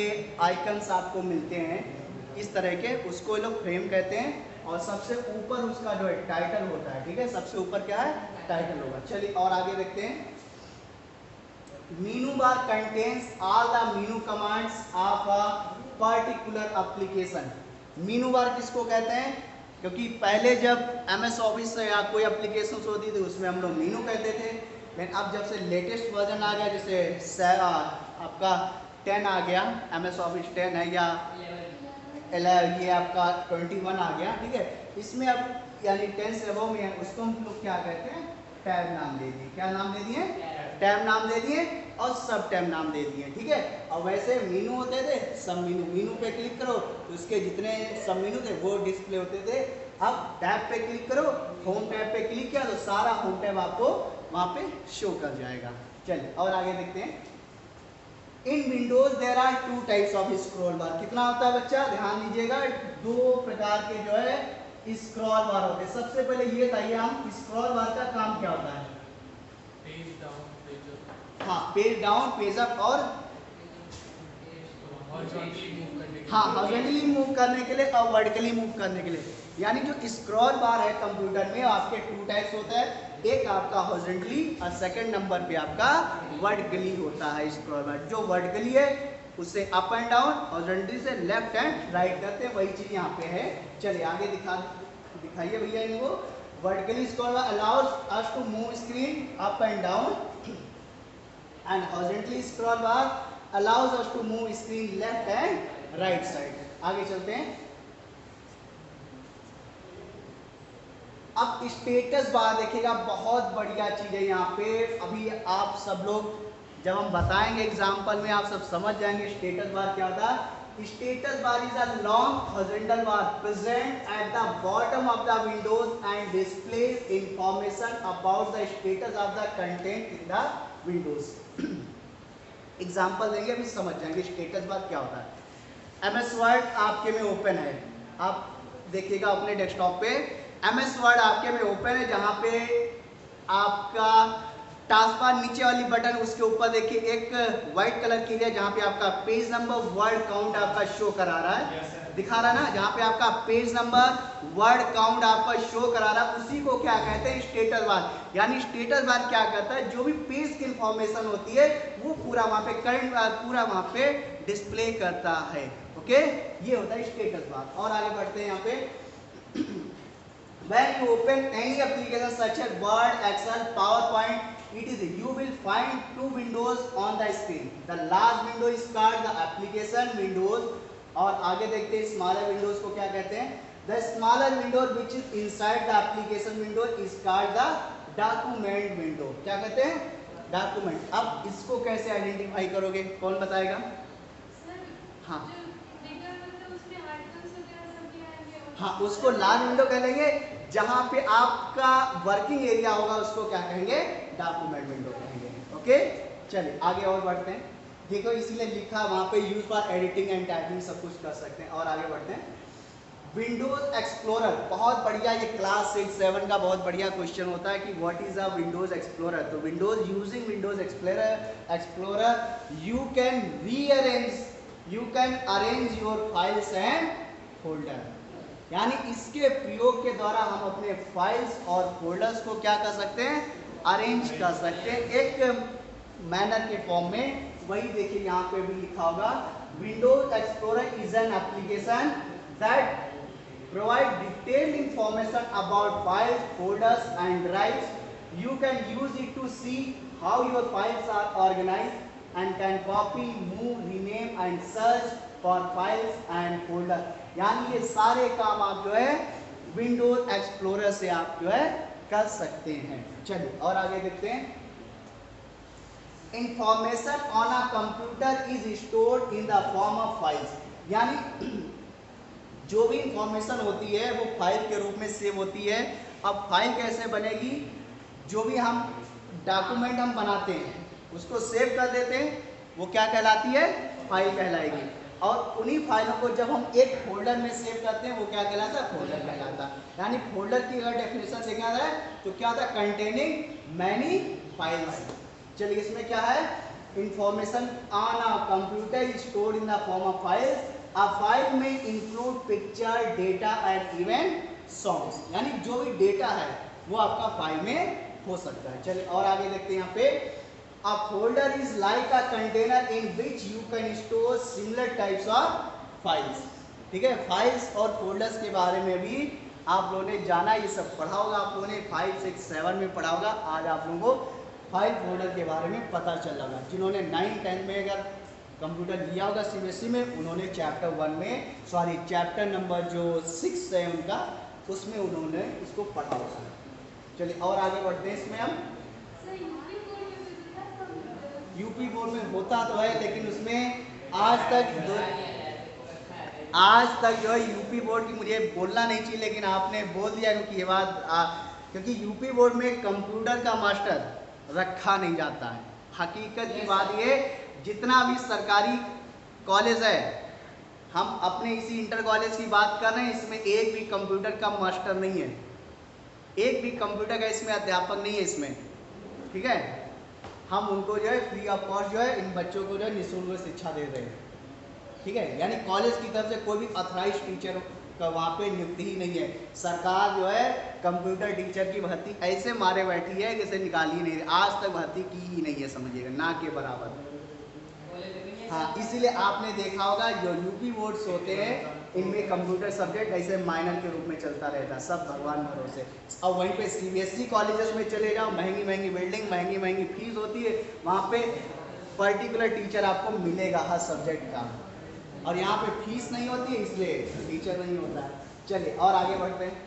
आइकन्स आपको मिलते हैं इस तरह के, उसको लोग फ्रेम कहते हैं। और सबसे ऊपर उसका जो है टाइटल होता है, ठीक है, सबसे ऊपर क्या है, टाइटल होगा। चलिए और आगे देखते हैं। मेनू बार contains all the menu commands of a particular application. मेनू बार किसको कहते हैं? क्योंकि पहले जब MS ऑफिस या कोई एप्लीकेशन होती थी उसमें हम लोग मेनू कहते थे, लेकिन अब जब से लेटेस्ट वर्जन आ गया, जैसे आपका 10 आ गया, MS ऑफिस 10 है, या ये आपका 21 आ गया, ठीक है, इसमें अब यानी 10 से अबव में है, उसको हम लोग क्या कहते हैं? टैब नाम दे दिए। क्या नाम दे दिए? टैब नाम दे दिए और सब टैब नाम दे दिए, ठीक है। और वैसे मीनू होते थे, सब मीनू, मीनू पे क्लिक करो तो उसके जितने सब मीनू थे वो डिस्प्ले होते थे। अब टैब पे क्लिक करो, होम टैब पे क्लिक किया तो सारा होम टैब आपको वहां पे शो कर जाएगा। चलिए और आगे देखते हैं। In Windows there are 2 types of scroll bar. कितना होता है बच्चा? ध्यान दीजिएगा, 2 प्रकार के जो है स्क्रॉल बार होते हैं। सबसे पहले ये बताइए, हम स्क्रॉल बार का काम क्या होता है? Page down, page up. हाँ, पेज डाउन, पेज अप और हॉरिजॉन्टली मूव करने के लिए। हाँ, हॉरिजॉन्टली मूव करने के लिए और वर्टिकली मूव करने के लिए। यानी जो स्क्रॉल बार है कंप्यूटर में आपके 2 टाइप्स होता है, एक आपका हॉरिजॉन्टली और सेकंड नंबर पे आपका वर्टिकली होता है स्क्रॉल बार। जो वर्टिकली है उसे अप एंड डाउन, हॉरिजॉन्टली से लेफ्ट एंड राइट करते हैं, वही चीज यहाँ पे है। चलिए आगे दिखाइए भैया इनको। Vertically scroll bar allows us to move screen up and down and horizontally scroll bar allows us to move screen left and right side। आगे चलते हैं। अब स्टेटस बार देखिएगा, बहुत बढ़िया चीज है यहाँ पे। अभी आप सब लोग जब हम बताएंगे एग्जांपल में आप सब समझ जाएंगे स्टेटस बार क्या होता है। Status bar is a long horizontal bar present at the bottom of the Windows and displays information about the status of the content in the Windows. Example देंगे अभी समझ जाएंगे स्टेटस बार क्या होता है। MS वर्ड आपके में ओपन है, आप देखिएगा अपने डेस्कटॉप पे MS वर्ड आपके में ओपन है, जहां पे आपका टास्क बार नीचे वाली बटन, उसके ऊपर देखिए एक व्हाइट कलर की है जहां पे आपका पेज नंबर वर्ड काउंट आपका शो करा रहा है, दिखा रहा है ना, जहां पे आपका पेज नंबर वर्ड काउंट आपका शो करा रहा है, उसी को क्या कहते हैं? Status bar. यानी स्टेटस बार क्या करता है? जो भी पेज की इंफॉर्मेशन होती है वो पूरा वहां पे करंट पूरा वहां पे डिस्प्ले करता है। ओके, ये होता है स्टेटस बार। और आगे बढ़ते हैं यहाँ पे। When you open any application such as Word, Excel, PowerPoint, you will find 2 windows on the screen. The large window is called the application windows, और आगे देखते हैं स्मॉलर विंडोज को क्या कहते हैं। The smaller window which is inside the application window is called the document window। क्या कहते हैं? डॉक्यूमेंट। अब इसको कैसे आइडेंटिफाई करोगे, कौन बताएगा? हाँ हाँ, उसको लार्ज विंडो कह लेंगे। जहां पे आपका वर्किंग एरिया होगा उसको क्या कहेंगे? डॉक्यूमेंट विंडो कहेंगे। ओके, चलिए आगे और बढ़ते हैं। देखो इसीलिए लिखा वहां पे use for editing and typing सब कुछ कर सकते हैं। और आगे बढ़ते हैं। विंडोज एक्सप्लोरर, बहुत बढ़िया, ये क्लास 6-7 का बहुत बढ़िया क्वेश्चन होता है कि what is a Windows explorer. तो Windows using Windows explorer you can arrange your files and folder. यानी इसके प्रयोग के द्वारा हम अपने फाइल्स और फोल्डर्स को क्या कर सकते हैं? अरेंज कर सकते हैं एक मैनर के फॉर्म में। वही देखिए यहाँ पे भी लिखा होगा, Windows explorer is an application that provide detailed information about files, folders and drives. You can use it to see how your files are organized and can copy, move, rename and search for files and folder। यानी ये सारे काम आप जो है विंडोज एक्सप्लोरर से आप जो है कर सकते हैं। चलिए और आगे देखते हैं। Information on a computer is stored in the form of files. यानी जो भी इंफॉर्मेशन होती है वो फाइल के रूप में सेव होती है। अब फाइल कैसे बनेगी? जो भी हम डॉक्यूमेंट हम बनाते हैं उसको सेव कर देते हैं, वो क्या कहलाती है? फाइल कहलाएगी। और उन्हीं फाइलों को जब हम एक फोल्डर में सेव करते हैं वो क्या कहलाता है? फोल्डर कहलाता है। यानी फोल्डर की अगर डेफिनेशन देखा जाए तो क्या होता है? Containing many files. चलिए इसमें क्या है? Information on a computer stored in the form of files. A file may include picture, data and even songs। यानी जो भी डेटा है वो आपका फाइल में हो सकता है। चलिए और आगे देखते हैं यहाँ पे। A folder is like a container in which you can store similar types of files. ठीक है, फाइल्स और फोल्डर्स के बारे में भी आप लोगों ने जाना, ये सब पढ़ा होगा आप लोगों ने, 5, 6, 7 में पढ़ा होगा। आज आप लोगों को फाइल फोल्डर के बारे में पता चल रहा है। जिन्होंने 9, 10 में अगर कंप्यूटर लिया होगा सीबीएसई में, उन्होंने चैप्टर नंबर जो 6 है उनका, उसमें उन्होंने इसको पढ़ा होगा। चलिए और आगे बढ़ते हैं। इसमें हम यूपी बोर्ड में होता तो है, लेकिन उसमें आज तक जो है यूपी बोर्ड की मुझे बोलना नहीं चाहिए, लेकिन आपने बोल दिया क्योंकि ये बात क्योंकि यूपी बोर्ड में कंप्यूटर का मास्टर रखा नहीं जाता है। हकीकत की बात ये, जितना भी सरकारी कॉलेज है, हम अपने इसी इंटर कॉलेज की बात कर रहे हैं, इसमें एक भी कंप्यूटर का मास्टर नहीं है, एक भी कंप्यूटर का इसमें अध्यापक नहीं है इसमें। ठीक है, हम उनको जो है फ्री ऑफ कॉस्ट जो है इन बच्चों को जो है निःशुल्क शिक्षा दे रहे हैं। ठीक है, यानी कॉलेज की तरफ से कोई भी अथॉराइज्ड टीचर का वहाँ पे नियुक्ति ही नहीं है। सरकार जो है कंप्यूटर टीचर की भर्ती ऐसे मारे बैठी है जैसे निकाल ही नहीं, आज तक भर्ती की ही नहीं है, समझिएगा, ना के बराबर। हाँ, इसीलिए आपने देखा होगा जो यूपी बोर्ड्स होते हैं, इनमें कंप्यूटर सब्जेक्ट ऐसे माइनर के रूप में चलता रहता है, सब भगवान भरोसे। और वहीं पे सीबीएसई कॉलेजेस में चले जाओ, महंगी महंगी बिल्डिंग, महंगी महंगी फीस होती है, वहाँ पे पर्टिकुलर टीचर आपको मिलेगा हर सब्जेक्ट का, और यहाँ पे फीस नहीं होती है, इसलिए टीचर नहीं होता है। चलिए और आगे बढ़ते हैं।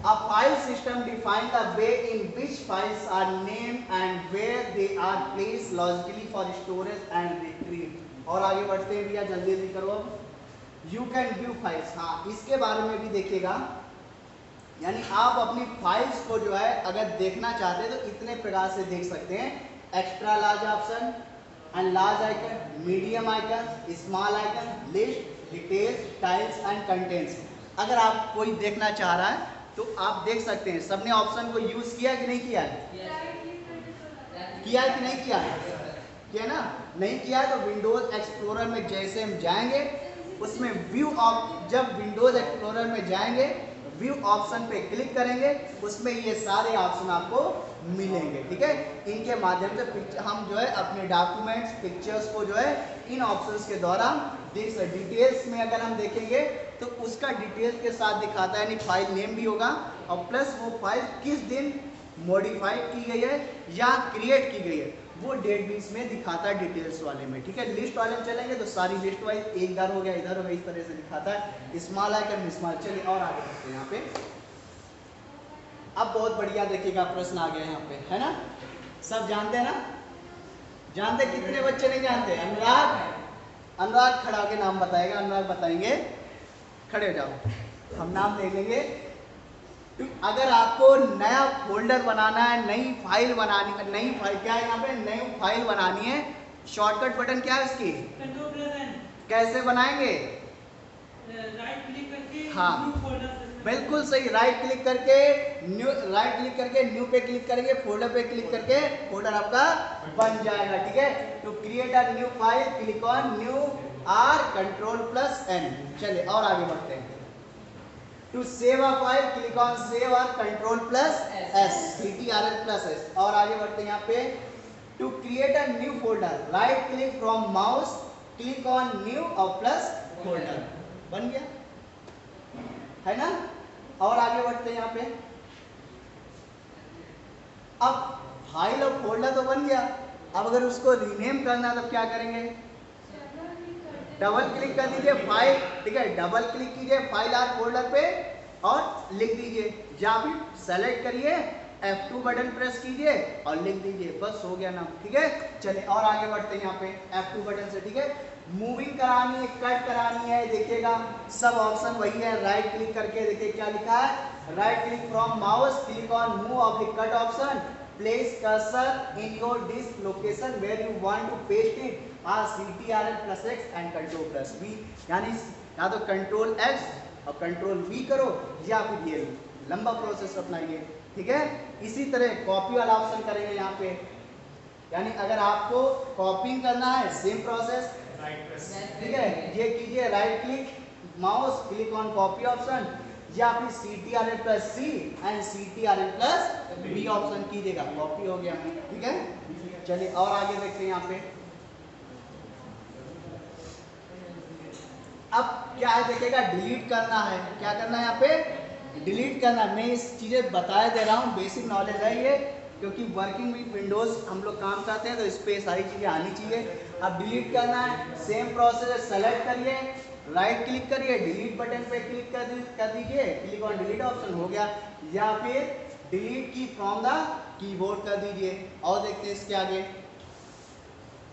A file system defines the way in which files are named and where they are placed logically for storage and retrieve। और आगे बढ़ते हैं भैया, जल्दी जल्दी करो। You can view files, हाँ इसके बारे में भी देखिएगा, यानी आप अपनी फाइल्स को जो है अगर देखना चाहते हैं तो इतने प्रकार से देख सकते हैं। Extra large option and large icon, medium icon, small icon, list, details, tiles and contents. अगर आप कोई देखना चाह रहा है तो आप देख सकते हैं। सबने ऑप्शन को यूज किया कि नहीं किया है? किया है कि नहीं किया है? किया ना? नहीं किया है तो विंडोज एक्सप्लोरर में जैसे हम जाएंगे, उसमें व्यू जब विंडोज एक्सप्लोरर में जाएंगे, व्यू ऑप्शन पे क्लिक करेंगे, उसमें ये सारे ऑप्शन आपको मिलेंगे। ठीक है, इनके माध्यम से हम जो है अपने डॉक्यूमेंट्स, पिक्चर्स को जो है इन ऑप्शंस के द्वारा देख सकते। डिटेल्स में अगर हम देखेंगे तो उसका डिटेल्स के साथ दिखाता है, यानी फाइल नेम भी होगा और प्लस वो फाइल किस दिन मॉडिफाइड की गई है या क्रिएट की गई है, वो डेट भी इसमें दिखाता है डिटेल्स वाले में। ठीक है, लिस्ट वाले में चलेंगे तो सारी लिस्ट वाइज, एक इधर हो गया, इधर हो गया, इस तरह से दिखाता है। Small icon, small. चलिए और आगे बढ़ते हैं। यहाँ पे अब बहुत बढ़िया देखिएगा प्रश्न आ गया यहाँ पे, है ना? सब जानते हैं ना? जानते कितने बच्चे नहीं जानते? अनुराग खड़ा होकर नाम बताएगा। अनुराग बताएंगे, खड़े हो जाओ, हम नाम ले लेंगे। अगर आपको नया फोल्डर बनाना है, नई फाइल बनानी है, नई फाइल क्या है यहाँ पे, नई फाइल बनानी है, शॉर्टकट बटन क्या है उसकी? कैसे बनाएंगे? राइट क्लिक करके हाँ बिल्कुल सही, राइट क्लिक करके न्यू पे क्लिक करेंगे, फोल्डर पे क्लिक करके फोल्डर आपका बन जाएगा। ठीक है, to create a new file click on new or Ctrl+N। चलिए और आगे बढ़ते हैं। To save a file click on save और Ctrl+S, Ctrl+S। और आगे बढ़ते हैं यहाँ पे। To create a new folder right click from mouse click on new और प्लस फोल्डर, बन गया, है ना? और आगे बढ़ते हैं यहाँ पे। अब फाइल और फोल्डर तो बन गया, अब अगर उसको रीनेम करना तो क्या करेंगे? डबल क्लिक कर दीजिए फाइल, ठीक है, डबल क्लिक कीजिए फाइल और फोल्डर पे और लिख दीजिए, या फिर सेलेक्ट करिए F2 बटन प्रेस कीजिए और लिख दीजिए, बस हो गया नाम। ठीक है, चलिए और आगे बढ़ते हैं यहाँ पे F2 बटन से। ठीक है, मूविंग करानी है, कट करानी है, देखिएगा सब ऑप्शन वही है। राइट क्लिक करके देखिए क्या लिखा है, right click from mouse click on move of the cut option, place cursor in your disk location where you want to paste it, Ctrl+X and Ctrl+V, यानी या तो Ctrl+X और Ctrl+V करो या फिर ये लंबा प्रोसेस अपनाइए। ठीक है, इसी तरह कॉपी वाला ऑप्शन करेंगे यहाँ पे, यानी अगर आपको कॉपिंग करना है सेम प्रोसेस, ठीक है, ये कीजिए right click mouse click on copy option या फिर Ctrl+C एंड Ctrl+V ऑप्शन कीजिएगा, कॉपी हो गया। ठीक है, चलिए और आगे देखते हैं यहाँ पे। अब क्या है देखिएगा, डिलीट करना है। क्या करना है यहाँ पे, डिलीट करना है। मैं इस चीजें बताया दे रहा हूँ, बेसिक नॉलेज है ये, क्योंकि वर्किंग विद विंडोज हम लोग काम करते हैं तो इस पे सारी चीजें आनी चाहिए। अब डिलीट करना है, सेम प्रोसेस है, सेलेक्ट करिए, राइट क्लिक करिए, डिलीट बटन पे क्लिक कर दीजिए, क्लिक ऑन डिलीट ऑप्शन हो गया, या फिर डिलीट की फ्रॉम द कीबोर्ड कर दीजिए। और देखते हैं इसके आगे।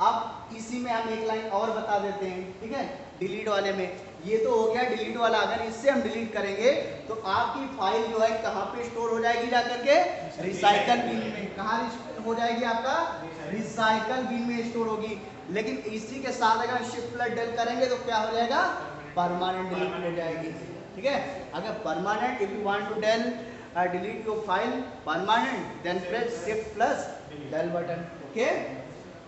अब इसी में हम एक लाइन और बता देते हैं, ठीक है, डिलीट वाले में। ये तो हो गया डिलीट वाला। अगर इससे हम डिलीट करेंगे तो आपकी फाइल जो है कहाँ पे स्टोर हो जाएगी, जाकर के रिसाइकल बिन में। कहाँ हो जाएगी, आपका रिसाइकल बिन में स्टोर होगी। लेकिन इसी के साथ अगर शिफ्ट प्लस डेल करेंगे तो क्या हो जाएगा, परमानेंट डिलीट हो जाएगी। ठीक है, अगर permanent, if you want to del delete your file permanent, then press shift plus del button, okay,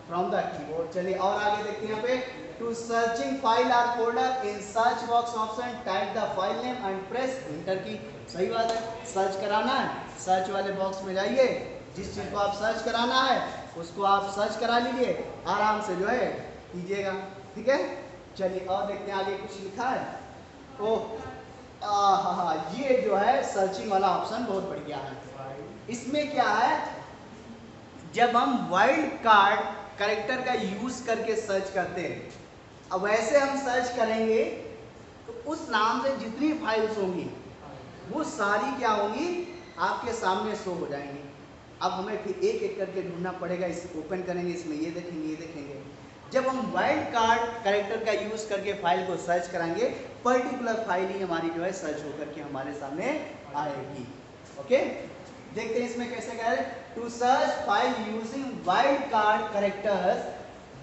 from the keyboard. चलिए और आगे देखते हैं यहाँ पे, to searching file or folder in search box option type the file name and press enter key. सही बात है, सर्च कराना है, सर्च वाले बॉक्स में जाइए, जिस चीज को आप सर्च कराना है उसको आप सर्च करा लीजिए, आराम से जो है कीजिएगा। ठीक है, चलिए और देखते हैं आगे कुछ लिखा है। ओह ये जो है सर्चिंग वाला ऑप्शन बहुत बढ़िया है। इसमें क्या है, जब हम वाइल्ड कार्ड कैरेक्टर का यूज करके सर्च करते हैं, अब वैसे हम सर्च करेंगे तो उस नाम से जितनी फाइल्स होंगी वो सारी क्या होंगी, आपके सामने शो हो जाएंगी। अब हमें फिर एक एक करके ढूंढना पड़ेगा, इसे ओपन करेंगे, इसमें ये देखेंगे, ये देखेंगे। जब हम वाइल्ड कार्ड कैरेक्टर का यूज करके फाइल को सर्च कराएंगे, पर्टिकुलर फाइल ही हमारी जो है सर्च होकर के हमारे सामने आएगी। ओके, देखते हैं इसमें कैसे कह रहे हैं, to search file using wildcard characters,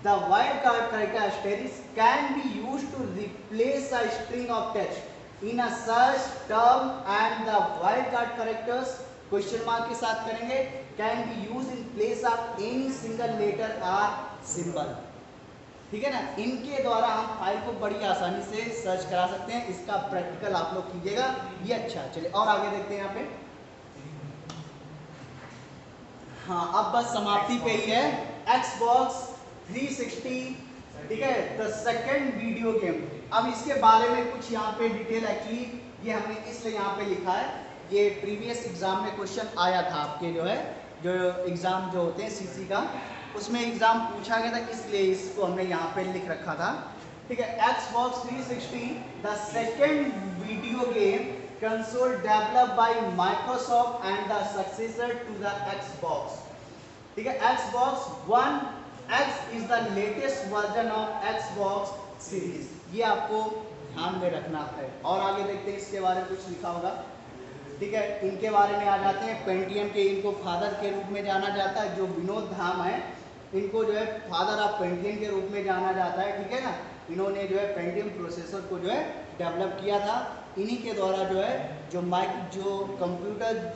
the wildcard character asterisk can be used to replace a string of text in a search term, and the wildcard characters question mark के साथ करेंगे, can be used in place of any single letter or symbol। ठीक है ना, इनके द्वारा हम फाइल को बड़ी आसानी से सर्च करा सकते हैं। इसका प्रैक्टिकल आप लोग कीजिएगा, ये अच्छा। चलिए और आगे देखते हैं यहाँ पे। हाँ, अब बस समाप्ति पे ही है। Xbox 360, ठीक है, द सेकेंड वीडियो गेम। अब इसके बारे में कुछ यहाँ पे डिटेल, एक्चुअली ये हमने इसलिए यहाँ पे लिखा है, ये प्रीवियस एग्जाम में क्वेश्चन आया था आपके जो है, जो एग्जाम जो होते हैं सीसी का, उसमें एग्जाम पूछा गया था, इसलिए इसको हमने यहाँ पे लिख रखा था। ठीक है, Xbox 360 the second video game console developed by Microsoft and the successor to the Xbox। ठीक है, Xbox One X is the latest version of Xbox series, ये आपको ध्यान में रखना है। और आगे देखते हैं इसके बारे में कुछ लिखा होगा। ठीक है, इनके बारे में आ जाते हैं। पेंटियम के, इनको फादर के रूप में जाना जाता है। जो विनोद धाम है, इनको जो है फादर ऑफ पेंटियम के रूप में जाना जाता है। ठीक है ना, इन्होंने जो है पेंटियम प्रोसेसर को जो है डेवलप किया था। इन्हीं के द्वारा जो है जो कंप्यूटर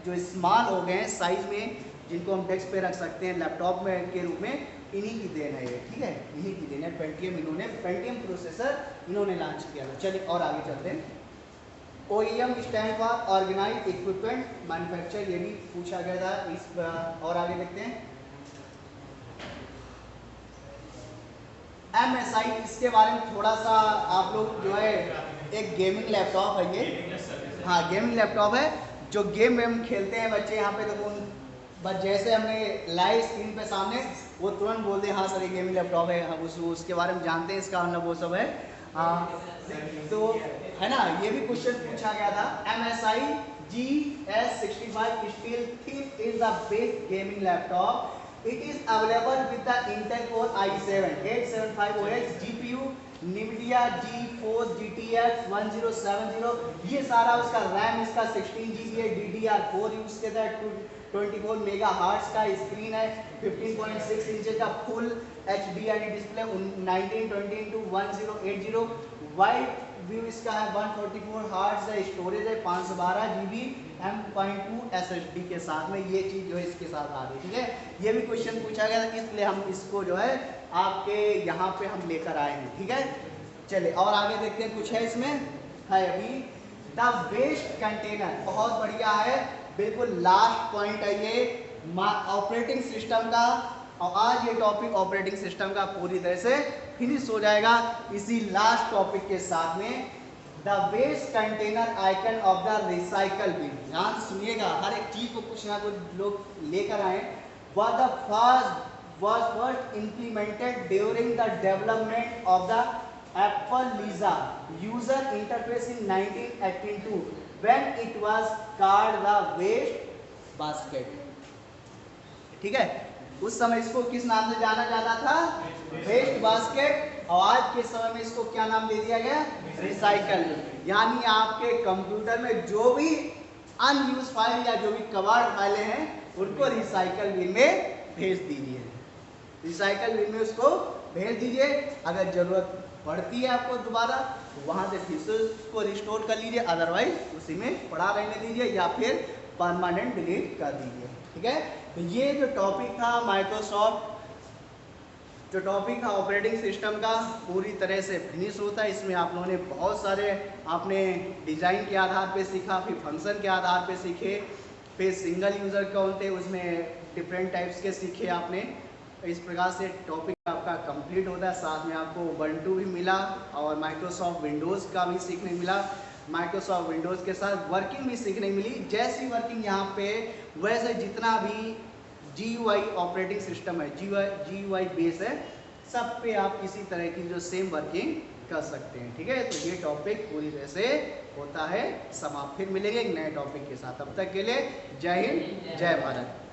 जो स्मॉल हो गए हैं साइज में, जिनको हम डेस्क पे रख सकते हैं लैपटॉप में के रूप में, इन्हीं की देन है ये। ठीक है, इन्हीं की देन है पेंटियम, इन्होंने पेंटियम प्रोसेसर इन्होंने लॉन्च किया था। चलिए और आगे चलते हैं। OEM stand for organize equipment manufacture, ये भी पूछा गया था इस। और आगे देखते हैं MSI, इसके बारे में थोड़ा सा आप लोग जो है, एक गेमिंग लैपटॉप है ये। हाँ, गेमिंग लैपटॉप है, जो गेम वेम खेलते हैं बच्चे यहाँ पे, तो बस जैसे हमने लाइव स्क्रीन पे सामने, वो तुरंत बोलते हैं हाँ सर ये गेमिंग लैपटॉप है, हम उसके बारे में जानते हैं, इसका मतलब वो सब है। तो है ना, ये भी क्वेश्चन पूछा गया था। MSI GS65 steel thick is the best gaming laptop. It is available with the Intel Core i7 875OS GPU, NVIDIA GeForce GTX 1070। ये सारा उसका रैम इसका 16GB है, DDR4 यूज किया था, 24 मेगाहर्ट्ज का स्क्रीन है, 15.6 इंच का full HDR display, 1920x1080 wide view इसका है, 144 हर्ट्ज है, स्टोरेज है 512GB M.2 SSD के साथ में। ये चीज जो है इसके साथ आ रही है। ठीक है, ये भी क्वेश्चन पूछा गया था, इसलिए हम इसको जो है आपके यहाँ पे हम लेकर आए हैं। ठीक है, चलिए और आगे देखते हैं, कुछ है इसमें है अभी। द वेस्ट कंटेनर, बहुत बढ़िया है, बिल्कुल लास्ट पॉइंट है ये। ऑपरेटिंग सिस्टम का और आज ये टॉपिक ऑपरेटिंग सिस्टम का पूरी तरह से फिनिश हो जाएगा इसी लास्ट टॉपिक के साथ में, the waste container icon of the recycle bin. ध्यान सुनिएगा, हर एक चीज को कुछ ना कुछ लोग लेकर आए। Was the first implemented during the development of the Apple Lisa user interface in 1982 when it was called the waste basket। ठीक है, उस समय इसको किस नाम से जाना जाता था? Waste basket. और आज के समय में इसको क्या नाम दे दिया गया? रिसाइकल। यानी आपके कंप्यूटर में जो भी अनयूज फाइल या जो भी कवर्ड फाइलें हैं उनको रिसाइकल बिन में भेज दीजिए। रिसाइकल बिन में उसको भेज दीजिए। अगर जरूरत पड़ती है आपको दोबारा तो वहां से फिर से उसको रिस्टोर कर लीजिए, अदरवाइज उसी में पड़ा रहने दीजिए या फिर परमानेंट डिलीट कर दीजिए। ठीक है, तो ये जो टॉपिक था माइक्रोसॉफ्ट, जो टॉपिक था ऑपरेटिंग सिस्टम का, पूरी तरह से फिनिश होता है। इसमें आप लोगों ने बहुत सारे आपने डिज़ाइन के आधार पे सीखा, फिर फंक्शन के आधार पे सीखे, फिर सिंगल यूज़र कौन थे उसमें डिफरेंट टाइप्स के सीखे आपने। इस प्रकार से टॉपिक आपका कंप्लीट होता है। साथ में आपको उबंटू भी मिला और माइक्रोसॉफ्ट विंडोज़ का भी सीखने मिला। माइक्रोसॉफ्ट विंडोज़ के साथ वर्किंग भी सीखने मिली। जैसी वर्किंग यहाँ पे वैसे जितना भी GUI ऑपरेटिंग सिस्टम है, GUI बेस है, सब पे आप इसी तरह की जो सेम वर्किंग कर सकते हैं। ठीक है, तो ये टॉपिक पूरी तरह से होता है समाप्त। फिर मिलेंगे एक नए टॉपिक के साथ, तब तक के लिए जय हिंद, जय भारत।